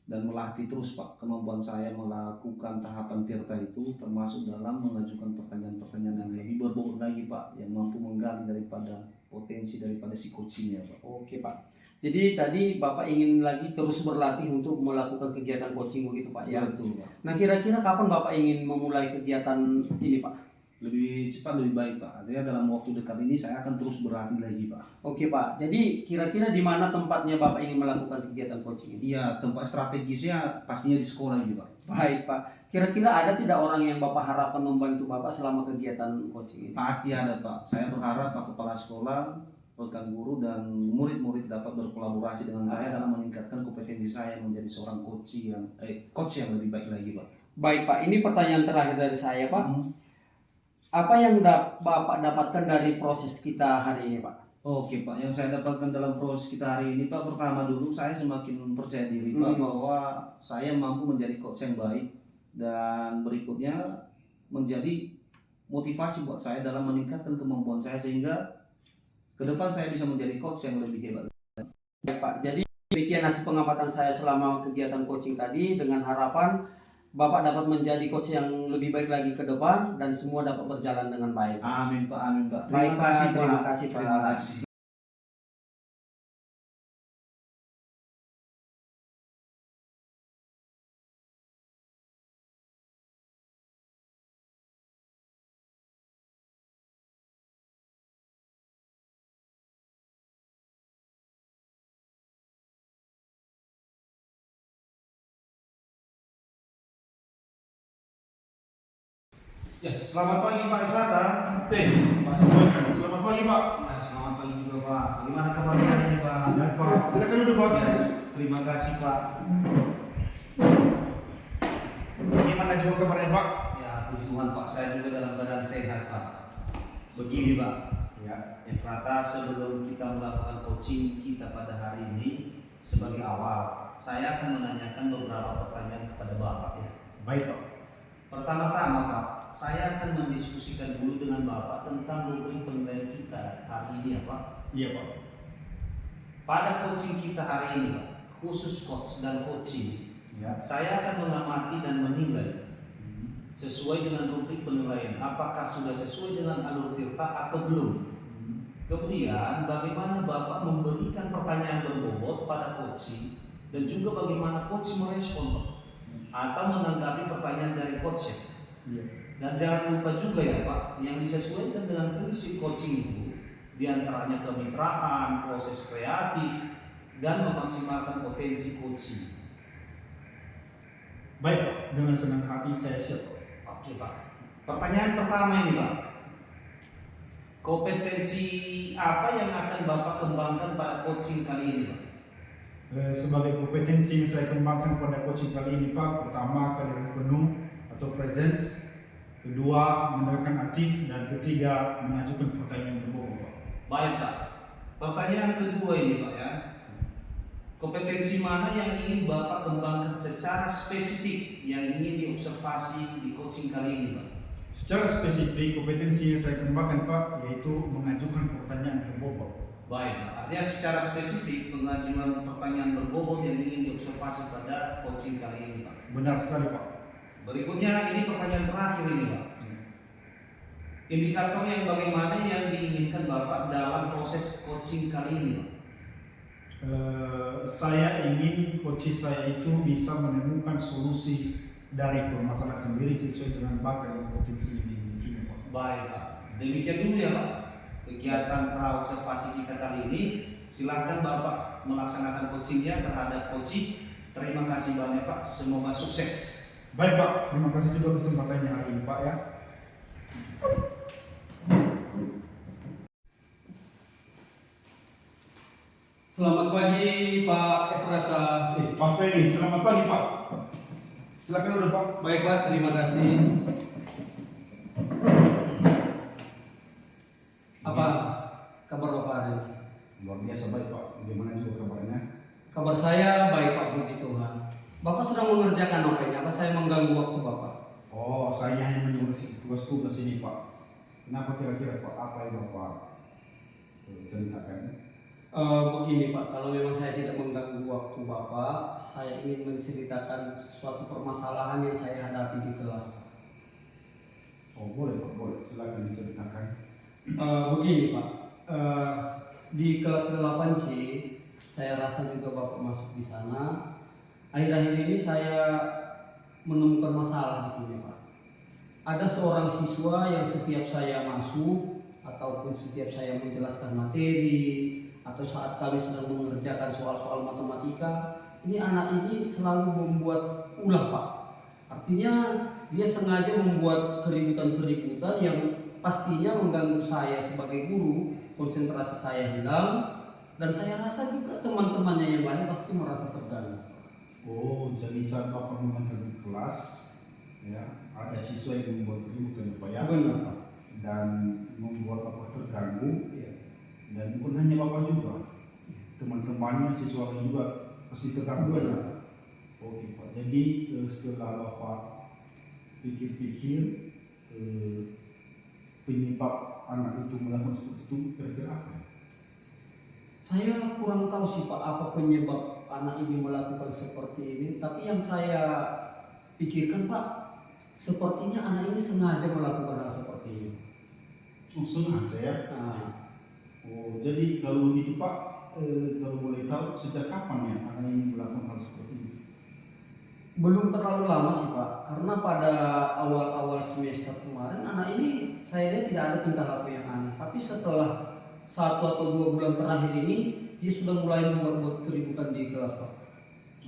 dan melatih terus, Pak, kemampuan saya melakukan tahapan tirta itu, termasuk dalam mengajukan pertanyaan-pertanyaan yang lebih berbobot lagi, Pak, yang mampu menggali daripada potensi daripada si coachingnya, Pak. Oke, Pak. Jadi tadi Bapak ingin lagi terus berlatih untuk melakukan kegiatan coaching begitu, Pak, ya? Betul, Pak. Nah, kira-kira kapan Bapak ingin memulai kegiatan ini, Pak? Lebih cepat lebih baik, Pak. Artinya dalam waktu dekat ini saya akan terus berlatih lagi, Pak. Oke, Pak. Jadi kira-kira di mana tempatnya Bapak ingin melakukan kegiatan coaching ini? Iya, tempat strategisnya pastinya di sekolah ini, Pak. Baik, Pak. Kira-kira ada tidak orang yang Bapak harapkan membantu Bapak selama kegiatan coaching ini? Pasti ada, Pak. Saya berharap Pak Kepala Sekolah, rekan guru, dan murid-murid dapat berkolaborasi dengan saya dalam meningkatkan kompetensi saya menjadi seorang coach yang lebih baik lagi, Pak. Baik, Pak. Ini pertanyaan terakhir dari saya, Pak. Apa yang Bapak dapatkan dari proses kita hari ini, Pak? Oke, Pak, yang saya dapatkan dalam proses kita hari ini, Pak, pertama dulu saya semakin percaya diri, Pak, bahwa saya mampu menjadi coach yang baik, dan berikutnya menjadi motivasi buat saya dalam meningkatkan kemampuan saya sehingga ke depan saya bisa menjadi coach yang lebih hebat. Baik, Pak. Jadi demikian hasil pengamatan saya selama kegiatan coaching tadi, dengan harapan Bapak dapat menjadi coach yang lebih baik lagi ke depan dan semua dapat berjalan dengan baik. Amin, Pak. Amin, Pak. Baik, Pak. Terima Pak. kasih, Pak. Terima kasih. Ya, selamat pagi Pak Ifrata. Pak Sesuaikan. Selamat pagi Pak. Ya, selamat pagi juga, Pak. Gimana kabarnya hari ini, Pak? Ya Pak. Silakan duduk Pak. Ya, terima kasih, Pak. Gimana juga kabarnya Pak? Ya, puji Tuhan, Pak. Saya juga dalam keadaan sehat, Pak. Begini, Pak. Ya. Efrata, sebelum kita melakukan coaching kita pada hari ini, sebagai awal, saya akan menanyakan beberapa pertanyaan kepada Bapak, ya. Baik Pak. Pertama-tama, Pak, saya akan mendiskusikan dulu dengan Bapak tentang rubrik penilaian kita hari ini, ya, Pak. Iya Pak. Pada coaching kita hari ini, Pak, khusus coach dan coaching, Ya. saya akan mengamati dan menilai sesuai dengan rubrik penilaian, apakah sudah sesuai dengan alur tirta atau belum. Kemudian bagaimana Bapak memberikan pertanyaan berbobot pada coaching dan juga bagaimana coaching merespon Pak, atau menanggapi pertanyaan dari coach. Iya. Dan jangan lupa juga ya Pak, yang disesuaikan dengan prinsip coaching itu diantaranya kemitraan, proses kreatif, dan memaksimalkan potensi coaching. Baik Pak, dengan senang hati saya siap. Oke Pak. Pertanyaan pertama ini Pak, kompetensi apa yang akan Bapak kembangkan pada coaching kali ini Pak? Sebagai kompetensi yang saya kembangkan pada coaching kali ini Pak, pertama kehadiran penuh atau presence, kedua mendengarkan aktif, dan ketiga mengajukan pertanyaan berbobot Pak. Baik Pak. Pertanyaan kedua ini Pak ya. Kompetensi mana yang ingin Bapak kembangkan secara spesifik yang ingin diobservasi di coaching kali ini Pak? Secara spesifik kompetensi yang saya kembangkan Pak yaitu mengajukan pertanyaan berbobot. Baik, artinya secara spesifik pengajuan pertanyaan berbobot yang ingin diobservasi pada coaching kali ini Pak. Benar sekali Pak. Berikutnya ini pertanyaan terakhir ini Pak. Indikator yang bagaimana yang diinginkan Bapak dalam proses coaching kali ini Pak? Saya ingin coach saya itu bisa menemukan solusi dari permasalahan sendiri sesuai dengan bakat dan potensi yang dimiliki Pak. Baik Pak, demikian dulu ya Pak kegiatan praobservasi kita kali ini. Silahkan Bapak melaksanakan coachingnya terhadap coaching. Terima kasih banyak Pak, semoga sukses. Baik Pak, terima kasih juga kesempatannya hari ini Pak ya. Selamat pagi Pak Efrata. Pak Ferry, selamat pagi Pak. Silakan dulu Pak. Baik Pak, terima kasih. Apa kabar Bapak hari ini? Luar biasa baik Pak. Bagaimana juga kabarnya? Kabar saya baik Pak, puji Tuhan. Bapak sedang mengerjakan apa ini? Apa saya mengganggu waktu Bapak? Oh, saya hanya mengurusi tugas-tugas ini Pak. Kenapa kira-kira Pak? Apa yang Bapak ceritakan? Begini Pak, kalau memang saya tidak mengganggu waktu Bapak, saya ingin menceritakan suatu permasalahan yang saya hadapi di kelas. Oh boleh Pak, boleh. Silakan diceritakan. Begini Pak, di kelas 8C, saya rasa juga Bapak masuk di sana. Akhir-akhir ini saya menemukan masalah di sini Pak. Ada seorang siswa yang setiap saya masuk ataupun setiap saya menjelaskan materi atau saat kami sedang mengerjakan soal-soal matematika, ini anak ini selalu membuat ulah Pak. Artinya dia sengaja membuat keributan-keributan yang pastinya mengganggu saya sebagai guru, konsentrasi saya hilang, dan saya rasa juga teman-temannya yang lain pasti merasa terganggu. Oh, jadi saat Bapak mengajar di kelas, ya, ada siswa yang membuat keributan Pak ya? Benar Pak. Dan membuat Bapak terganggu. Iya. Dan bukan hanya Bapak juga, teman-temannya, siswa juga pasti terganggu. Benar. Oke Pak, jadi setelah Bapak pikir-pikir penyebab anak itu melakukan seperti itu kira-kira apa? Saya kurang tahu sih Pak apa penyebab anak ini melakukan seperti ini, tapi yang saya pikirkan Pak, sepertinya anak ini sengaja melakukan hal seperti ini. Oh, sengaja ya? Nah, Oh, jadi kalau begitu Pak, kalau boleh tahu sejak kapan ya anak ini melakukan hal seperti itu? belum terlalu lama sih Pak, karena pada awal-awal semester kemarin anak ini saya lihat tidak ada tingkah laku yang aneh, tapi setelah 1 atau 2 bulan terakhir ini dia sudah mulai membuat keributan di kelas Pak.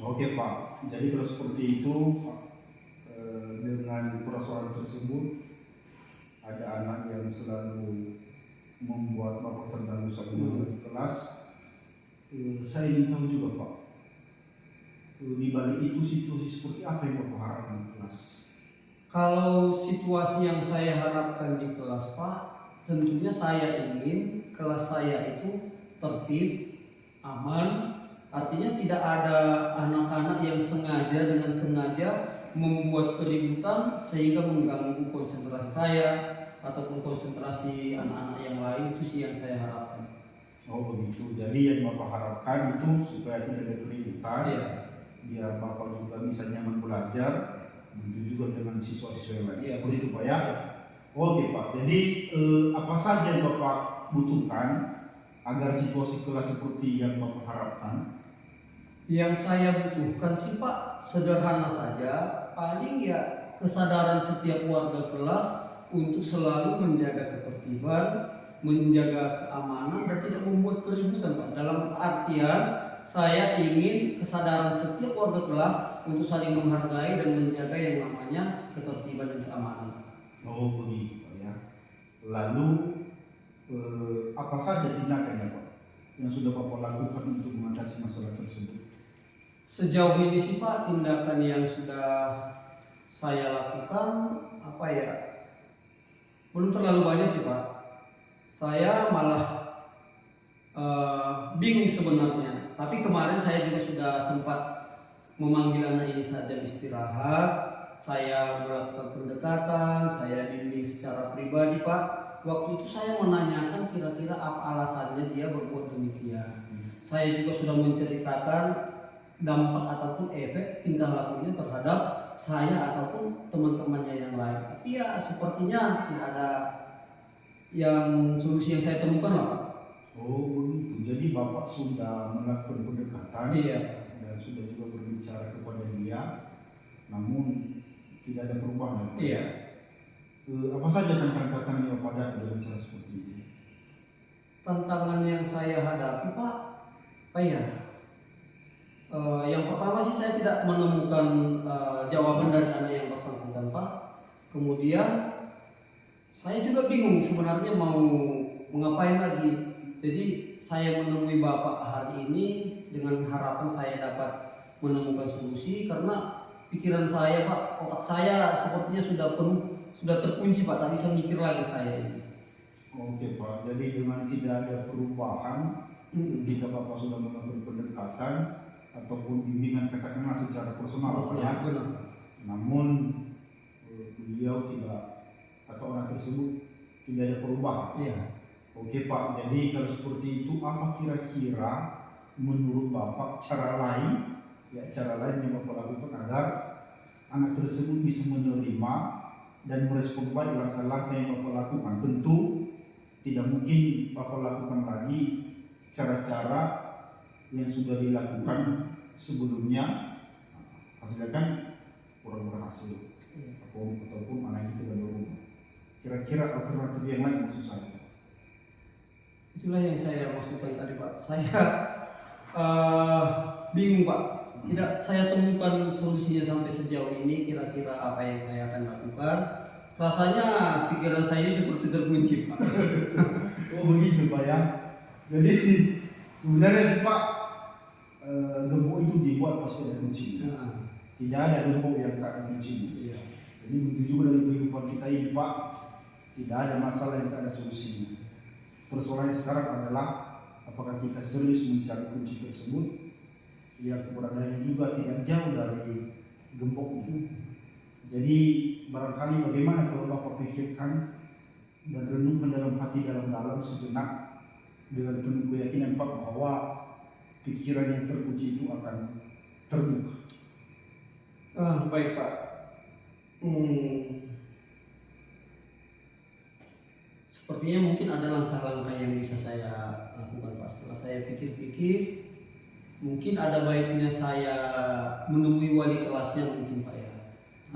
Oke Pak, jadi kalau seperti itu Pak, dengan persoalan tersebut ada anak yang selalu membuat Bapak terganggu saat di kelas. Saya ingin tahu juga Pak, di balik itu situasi seperti apa yang Bapak harapkan di kelas? Kalau situasi yang saya harapkan di kelas Pak, tentunya saya ingin kelas saya itu tertib, aman, artinya tidak ada anak-anak yang dengan sengaja membuat keributan sehingga mengganggu konsentrasi saya ataupun konsentrasi anak-anak yang lain. Itu sih yang saya harapkan. Oh begitu, jadi yang Bapak harapkan itu supaya tidak ada keributan, Iya. biar Bapak juga bisa nyaman belajar, begitu juga dengan siswa-siswa yang lain. Iya. Seperti itu Pak ya. Oke Pak, jadi apa saja yang Bapak butuhkan agar situasi kelas seperti yang Bapak harapkan? Yang saya butuhkan sih Pak sederhana saja, paling ya kesadaran setiap warga kelas untuk selalu menjaga ketertiban, menjaga keamanan dan tidak membuat keributan Pak. Dalam artian saya ingin kesadaran setiap warga kelas untuk saling menghargai dan menjaga yang namanya ketertiban dan keamanan. Oh begitu Pak ya. Lalu apa saja tindakannya Pak yang sudah Bapak lakukan untuk mengatasi masalah tersebut? Sejauh ini sih Pak tindakan yang sudah saya lakukan apa ya, belum terlalu banyak sih Pak. Saya malah bingung sebenarnya. Tapi kemarin saya juga sudah sempat memanggil anak ini saja istirahat. Saya melakukan pendekatan, saya bimbing secara pribadi Pak. Waktu itu saya menanyakan kira-kira apa alasannya dia berbuat demikian. Saya juga sudah menceritakan dampak ataupun efek tingkah lakunya terhadap saya ataupun teman-temannya yang lain. Tapi ya sepertinya tidak ada yang solusi yang saya temukan lah Pak. Oh begitu. Jadi Bapak sudah melakukan pendekatan Iya. dan sudah juga berbicara kepada dia, namun tidak ada perubahan. Iya. Apa saja tantangan yang Bapak hadapi dalam cara seperti ini? Tantangan yang saya hadapi Pak, apa ya? Yang pertama sih saya tidak menemukan jawaban dari anak yang bersangkutan Pak. Kemudian saya juga bingung sebenarnya mau mengapain lagi. Jadi saya menemui Bapak hari ini dengan harapan saya dapat menemukan solusi, karena pikiran saya Pak, otak saya sepertinya sudah penuh, sudah terkunci Pak. Tak bisa mikir lagi saya ini. Oke Pak, jadi dengan tidak ada perubahan ketika Bapak sudah melakukan pendekatan ataupun bimbingan katakanlah secara personal Pak ya. Benar. Namun beliau tidak atau orang tersebut tidak ada perubahan. Iya. Oke Pak, jadi kalau seperti itu apa kira-kira menurut Bapak cara lain yang Bapak lakukan agar anak tersebut bisa menerima dan merespon baik langkah-langkah yang Bapak lakukan? Tentu tidak mungkin Bapak lakukan lagi cara-cara yang sudah dilakukan sebelumnya, hasilnya kan kurang berhasil ataupun anak itu tidak berubah. Kira-kira alternatif yang lain maksud saya? Itulah yang saya maksudkan tadi Pak. Saya bingung Pak. Tidak saya temukan solusinya sampai sejauh ini. Kira-kira apa yang saya akan lakukan? Rasanya pikiran saya seperti terkunci Pak. Oh begitu Pak ya. Jadi sebenarnya sih Pak, gembok itu dibuat pasti ada kuncinya. Tidak ada gembok yang tak ada kuncinya. Iya. Jadi begitu juga dalam kehidupan kita ini Pak, tidak ada masalah yang tak ada solusinya. Persoalannya sekarang adalah apakah kita serius mencari kunci tersebut yang keberadaannya juga tidak jauh dari gembok itu. Jadi barangkali bagaimana kalau Bapak pikirkan dan renungkan dalam hati dalam sejenak dengan penuh keyakinan Pak bahwa pikiran yang terkunci itu akan terbuka. Baik Pak. Sepertinya mungkin ada langkah-langkah yang bisa saya lakukan Pak. Setelah saya pikir-pikir, mungkin ada baiknya saya menemui wali kelasnya mungkin Pak ya.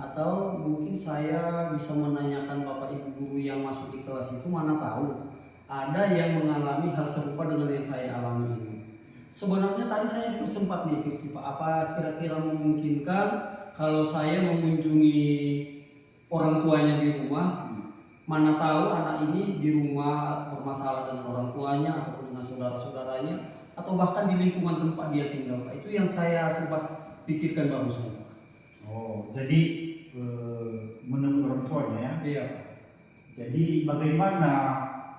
Atau mungkin saya bisa menanyakan Bapak Ibu guru yang masuk di kelas itu, mana tahu ada yang mengalami hal serupa dengan yang saya alami ini. Sebenarnya tadi saya juga sempat mikir sih Pak, apa kira-kira memungkinkan kalau saya mengunjungi orang tuanya di rumah. Mana tahu anak ini di rumah bermasalah dengan orang tuanya ataupun dengan saudara-saudaranya atau bahkan di lingkungan tempat dia tinggal. Itu yang saya sempat pikirkan barusan. Oh, jadi menemui orang tuanya ya? Iya. Jadi bagaimana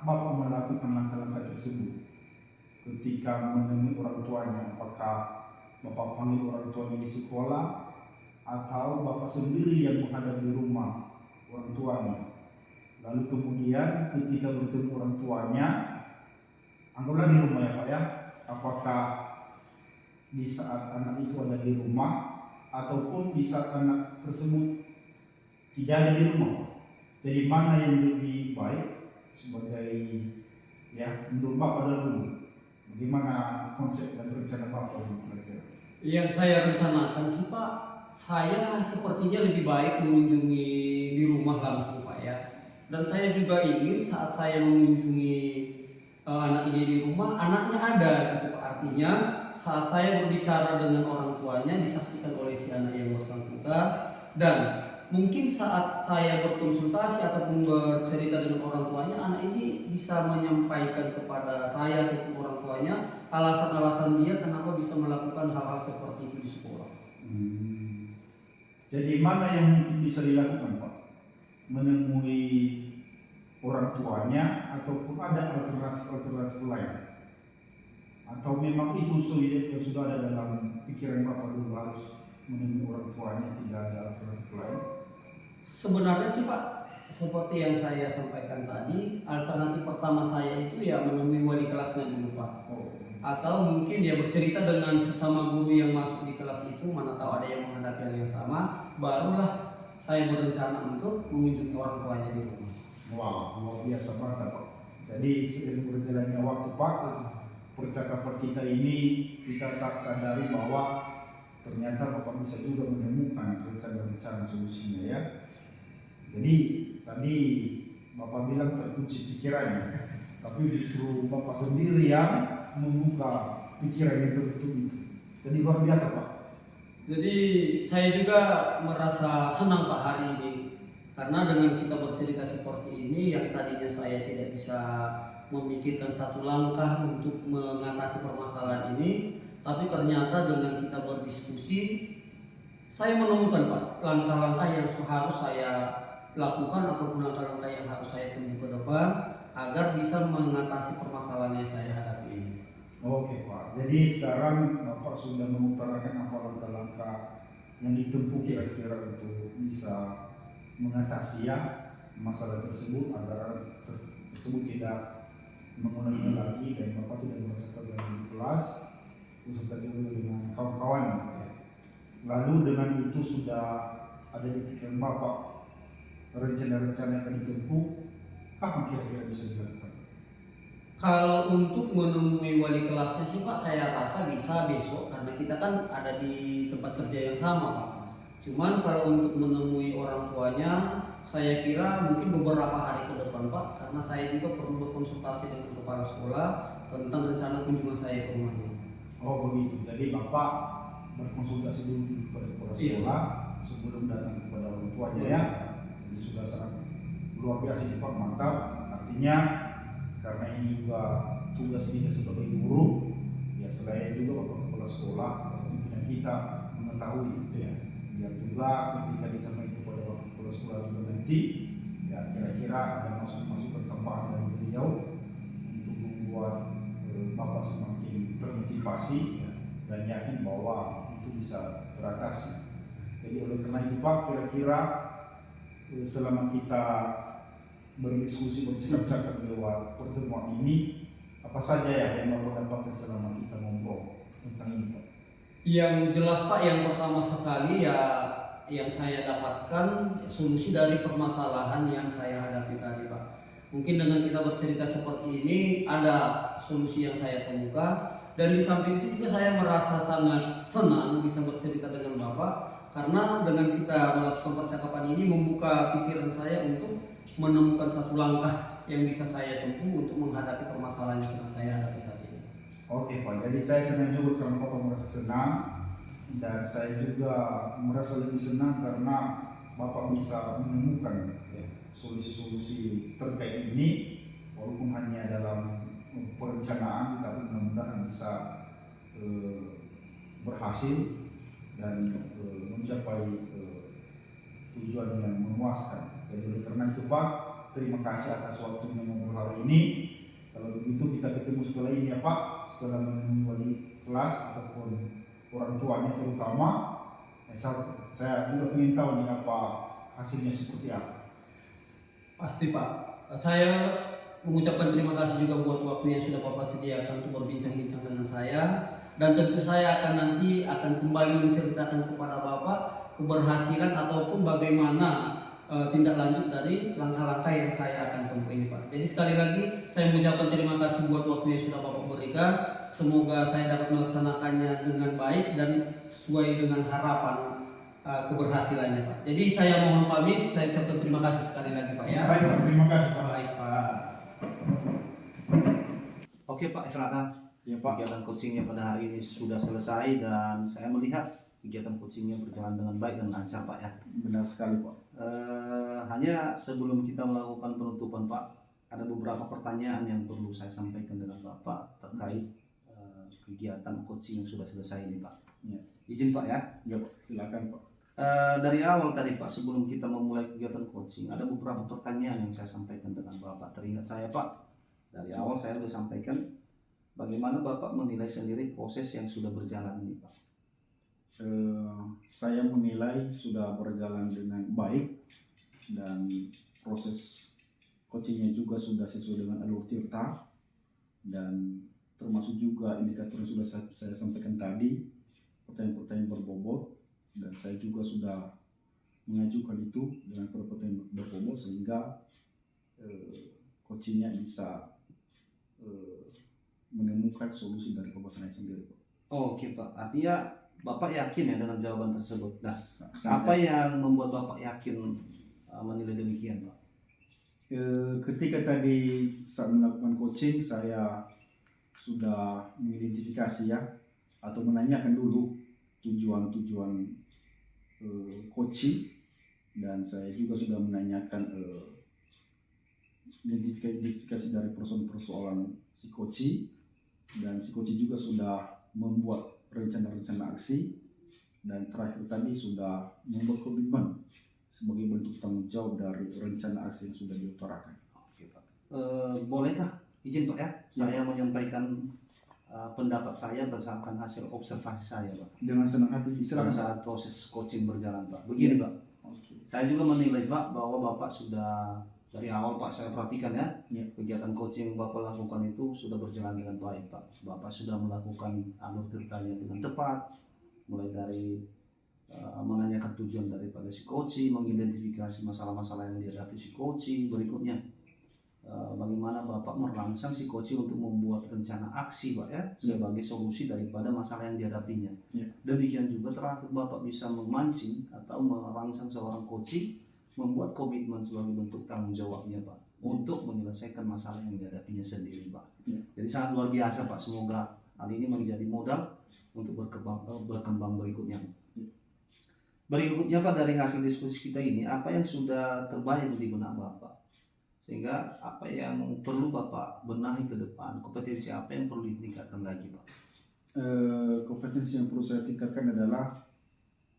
Bapak melakukan langkah-langkah tersebut ketika menemui orang tuanya? Apakah Bapak panggil orang tuanya di sekolah atau Bapak sendiri yang menghadap di rumah orang tuanya? Lalu kemudian ketika bertemu orang tuanya, anggaplah di rumah ya Pak ya, apakah di saat anak itu ada di rumah ataupun di saat anak tersebut tidak ada di rumah? Jadi mana yang lebih baik sebagai ya menurut Bapak dulu? Gimana konsep dan rencana Bapak ini kira-kira? Yang saya rencanakan sih Pak, saya sepertinya lebih baik mengunjungi di rumah langsung Pak ya. Dan saya juga ingin saat saya mengunjungi anak ini di rumah, anaknya ada gitu Pak. Artinya saat saya berbicara dengan orang tuanya disaksikan oleh si anak yang bersangkutan, dan mungkin saat saya berkonsultasi ataupun bercerita dengan orang tuanya, anak ini bisa menyampaikan kepada saya ataupun orang tuanya alasan-alasan dia kenapa bisa melakukan hal-hal seperti itu di sekolah. Jadi mana yang mungkin bisa dilakukan Pak? Menemui orang tuanya ataupun ada alternatif lain? Atau memang itu sudah ada dalam pikiran Bapak dulu harus menemui orang tuanya, tidak ada alternatif lain? Sebenarnya sih Pak, seperti yang saya sampaikan tadi, alternatif pertama saya itu ya menemui wali kelasnya dulu Pak. Atau mungkin dia bercerita dengan sesama guru yang masuk di kelas itu, mana tahu ada yang menghadapi hal yang sama, barulah saya berencana untuk mengunjungi orang tuanya di rumah. Wah, luar biasa banget Pak. Jadi seiring berjalannya waktu Pak, percakapan kita ini kita tak sadari bahwa ternyata Bapak bisa juga menemukan rencana-rencana solusinya ya. Jadi tadi Bapak bilang terkunci pikirannya, tapi justru Bapak sendiri yang membuka pikiran yang tertutup itu. Jadi luar biasa Pak. Jadi saya juga merasa senang Pak hari ini, karena dengan kita bercerita seperti ini yang tadinya saya tidak bisa memikirkan satu langkah untuk mengatasi permasalahan ini, tapi ternyata dengan kita berdiskusi saya menemukan Pak langkah-langkah yang harus saya lakukan ataupun langkah-langkah yang harus saya tempuh ke depan agar bisa mengatasi permasalahan yang saya hadapi ini. Oke Pak, jadi sekarang Bapak sudah mengutarakan apa langkah-langkah yang ditempuh kira-kira untuk bisa mengatasi ya masalah tersebut agar tersebut tidak mengulangi lagi dan Bapak tidak merasakan lagi di kelas beserta juga dengan kawan-kawan ya. Lalu dengan itu sudah ada di pikiran Bapak rencana-rencana yang akan ditempuh, apa kira-kira bisa dilakukan? Kalau untuk menemui wali kelasnya sih Pak, saya rasa bisa besok karena kita kan ada di tempat kerja yang sama Pak. Cuman kalau untuk menemui orang tuanya, saya kira mungkin beberapa hari ke depan Pak, karena saya juga perlu berkonsultasi dengan kepala sekolah tentang rencana kunjungan saya ke rumahnya. Oh begitu, jadi Bapak berkonsultasi dulu kepada kepala sekolah sebelum datang kepada orang tuanya ya. Jadi sudah sangat luar biasa cepat mantap. Artinya karena ini juga tugas kita sebagai guru, ya selain juga Bapak kepala sekolah, pimpinan kita mengetahui gitu ya. Biar juga ketika disampaikan kepada Bapak kepala sekolah juga nanti, ya kira-kira ada masukan tambahan dari beliau untuk membuat Bapak semakin termotivasi ya, dan yakin bahwa itu bisa teratasi. Jadi oleh karena itu Pak, kira-kira selama kita berdiskusi bercakap-cakap lewat pertemuan ini, apa saja ya yang Bapak dapatkan selama kita ngobrol tentang ini Pak? Yang jelas Pak, yang pertama sekali ya yang saya dapatkan solusi dari permasalahan yang saya hadapi tadi Pak. Mungkin dengan kita bercerita seperti ini ada solusi yang saya temukan, dan di samping itu juga saya merasa sangat senang bisa bercerita dengan Bapak, karena dengan kita melakukan percakapan ini membuka pikiran saya untuk menemukan satu langkah yang bisa saya tempuh untuk menghadapi permasalahan yang sedang saya hadapi saat ini. Oke Pak, jadi saya senang juga karena Bapak merasa senang, dan saya juga merasa lebih senang karena Bapak bisa menemukan ya, solusi-solusi terkait ini, walaupun hanya dalam perencanaan, tapi mudah-mudahan bisa berhasil dan mencapai tujuan yang memuaskan. Jadi oleh karena itu Pak, terima kasih atas waktunya ngobrol hari ini. Kalau begitu kita ketemu setelah ini ya Pak, setelah menemui wali kelas ataupun orang tuanya terutama. Saya juga ingin tahu nih apa hasilnya seperti apa. Pasti Pak, saya mengucapkan terima kasih juga buat waktu yang sudah Bapak sediakan untuk berbincang-bincang dengan saya, dan tentu saya akan nanti kembali menceritakan kepada Bapak keberhasilan ataupun bagaimana tindak lanjut dari langkah-langkah yang saya akan tempuh ini Pak. Jadi sekali lagi saya mengucapkan terima kasih buat waktu yang sudah Bapak berikan. semoga saya dapat melaksanakannya dengan baik dan sesuai dengan harapan keberhasilannya Pak. Jadi saya mohon pamit, saya ucapkan terima kasih sekali lagi Pak ya. Baik Pak, terima kasih Pak. Baik Pak. Oke Pak Efrata, Ya Pak. kegiatan coachingnya pada hari ini sudah selesai dan saya melihat kegiatan coachingnya berjalan dengan baik dan lancar Pak ya. Benar sekali Pak. Hanya sebelum kita melakukan penutupan Pak, ada beberapa pertanyaan yang perlu saya sampaikan dengan Bapak terkait kegiatan coaching yang sudah selesai ini Pak. Ya. Izin Pak ya. Ya Pak, silakan Pak. Dari awal tadi Pak, sebelum kita memulai kegiatan coaching, ada beberapa pertanyaan yang saya sampaikan dengan Bapak. Teringat saya Pak, dari awal saya sudah sampaikan bagaimana Bapak menilai sendiri proses yang sudah berjalan ini Pak. Saya menilai sudah berjalan dengan baik dan proses coachingnya juga sudah sesuai dengan alur tirta dan termasuk juga indikator yang sudah saya sampaikan tadi, pertanyaan-pertanyaan berbobot, dan saya juga sudah mengajukan itu dengan pertanyaan berbobot sehingga coachingnya bisa menemukan solusi dari permasalahan sendiri Pak. Oke Pak, artinya Bapak yakin ya dengan jawaban tersebut. Nah, Saya- apa yang membuat Bapak yakin menilai demikian Pak? Ketika tadi saat melakukan coaching saya sudah mengidentifikasi ya atau menanyakan dulu tujuan-tujuan coaching dan saya juga sudah menanyakan identifikasi dari persoalan-persoalan si coaching dan si coaching juga sudah membuat rencana-rencana aksi dan terakhir tadi sudah membuat komitmen sebagai bentuk tanggung jawab dari rencana aksi yang sudah diutarakan. Oke Pak. Bolehkah izin Pak ya, saya menyampaikan pendapat saya berdasarkan hasil observasi saya Pak. Dengan senang hati Pada silakan. saat proses coaching berjalan Pak. Begini Pak, Oke. saya juga menilai Pak bahwa Bapak sudah dari awal Pak saya perhatikan ya, Ya. kegiatan coaching yang Bapak lakukan itu sudah berjalan dengan baik Pak. Bapak sudah melakukan alur ceritanya dengan tepat, mulai dari menanyakan tujuan daripada si coaching, mengidentifikasi masalah-masalah yang dihadapi si coaching, berikutnya bagaimana Bapak merangsang si coaching untuk membuat rencana aksi Pak ya, sebagai solusi daripada masalah yang dihadapinya. Ya. Demikian juga terakhir Bapak bisa memancing atau merangsang seorang coaching membuat komitmen sebagai bentuk tanggung jawabnya Pak untuk menyelesaikan masalah yang dihadapinya sendiri Pak. Ya. Jadi sangat luar biasa Pak, semoga hal ini menjadi modal untuk berkembang berikutnya. Berikutnya Pak, dari hasil diskusi kita ini, apa yang sudah terbayang di benak Bapak? Sehingga apa yang perlu Bapak benahi ke depan, kompetensi apa yang perlu ditingkatkan lagi Pak? Kompetensi yang perlu saya tingkatkan adalah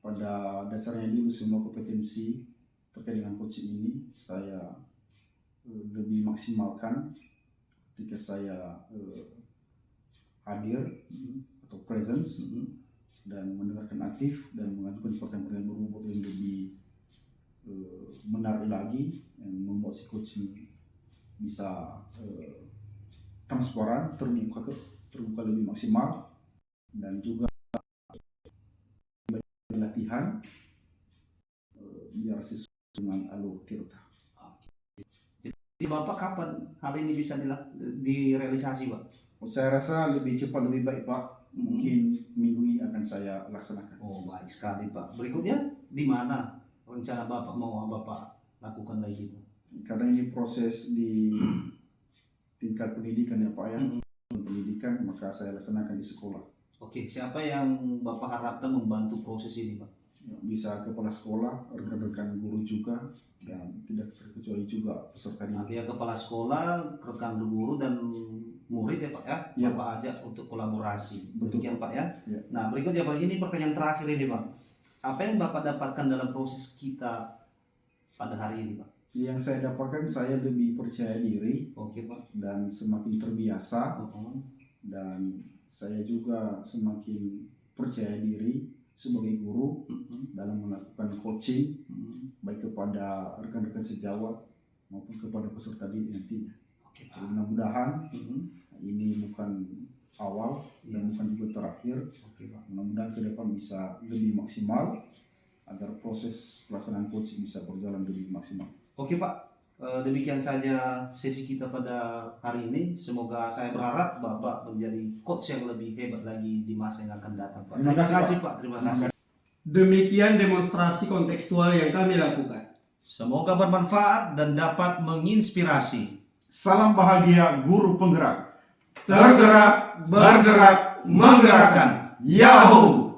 pada dasarnya dulu semua kompetensi terkait dengan coaching ini saya lebih maksimalkan ketika saya hadir atau presence dan mendengarkan aktif dan mengajukan pertanyaan-pertanyaan berbobot yang lebih menarik lagi yang membuat si coaching bisa transparan, terbuka lebih maksimal dan juga latihan biar sesuai dengan alur tirta. Jadi Bapak kapan hal ini bisa direalisasi Pak? Saya rasa lebih cepat lebih baik Pak. Mungkin minggu ini akan saya laksanakan. Oh baik sekali Pak. Berikutnya di mana rencana Bapak mau Bapak lakukan lagi Pak? Karena ini proses di tingkat pendidikan ya Pak ya. Pendidikan maka saya laksanakan di sekolah. Oke, siapa yang Bapak harapkan membantu proses ini Pak? Ya, bisa kepala sekolah, rekan-rekan guru juga dan tidak terkecuali juga peserta didik. Artinya kepala sekolah, rekan guru dan murid ya Pak ya, Ya. Bapak ajak untuk kolaborasi. Betul. Demikian Pak ya. Ya. Nah berikutnya Pak, ini pertanyaan terakhir ini Pak. Apa yang Bapak dapatkan dalam proses kita pada hari ini Pak? Yang saya dapatkan saya lebih percaya diri Oke Pak. dan semakin terbiasa Oh, dan saya juga semakin percaya diri sebagai guru dalam melakukan coaching baik kepada rekan-rekan sejawat maupun kepada peserta didik nantinya. Oke Jadi Pak. mudah-mudahan ini bukan awal dan bukan juga terakhir. Oke Pak. Mudah-mudahan ke depan bisa lebih maksimal agar proses pelaksanaan coaching bisa berjalan lebih maksimal. Oke Pak. Demikian saja sesi kita pada hari ini. Semoga saya berharap Bapak menjadi coach yang lebih hebat lagi di masa yang akan datang, Pak. Terima kasih, Pak. Terima kasih. Demikian demonstrasi kontekstual yang kami lakukan. Semoga bermanfaat dan dapat menginspirasi. Salam bahagia guru penggerak. Tergerak, bergerak, menggerakkan. Yahoo!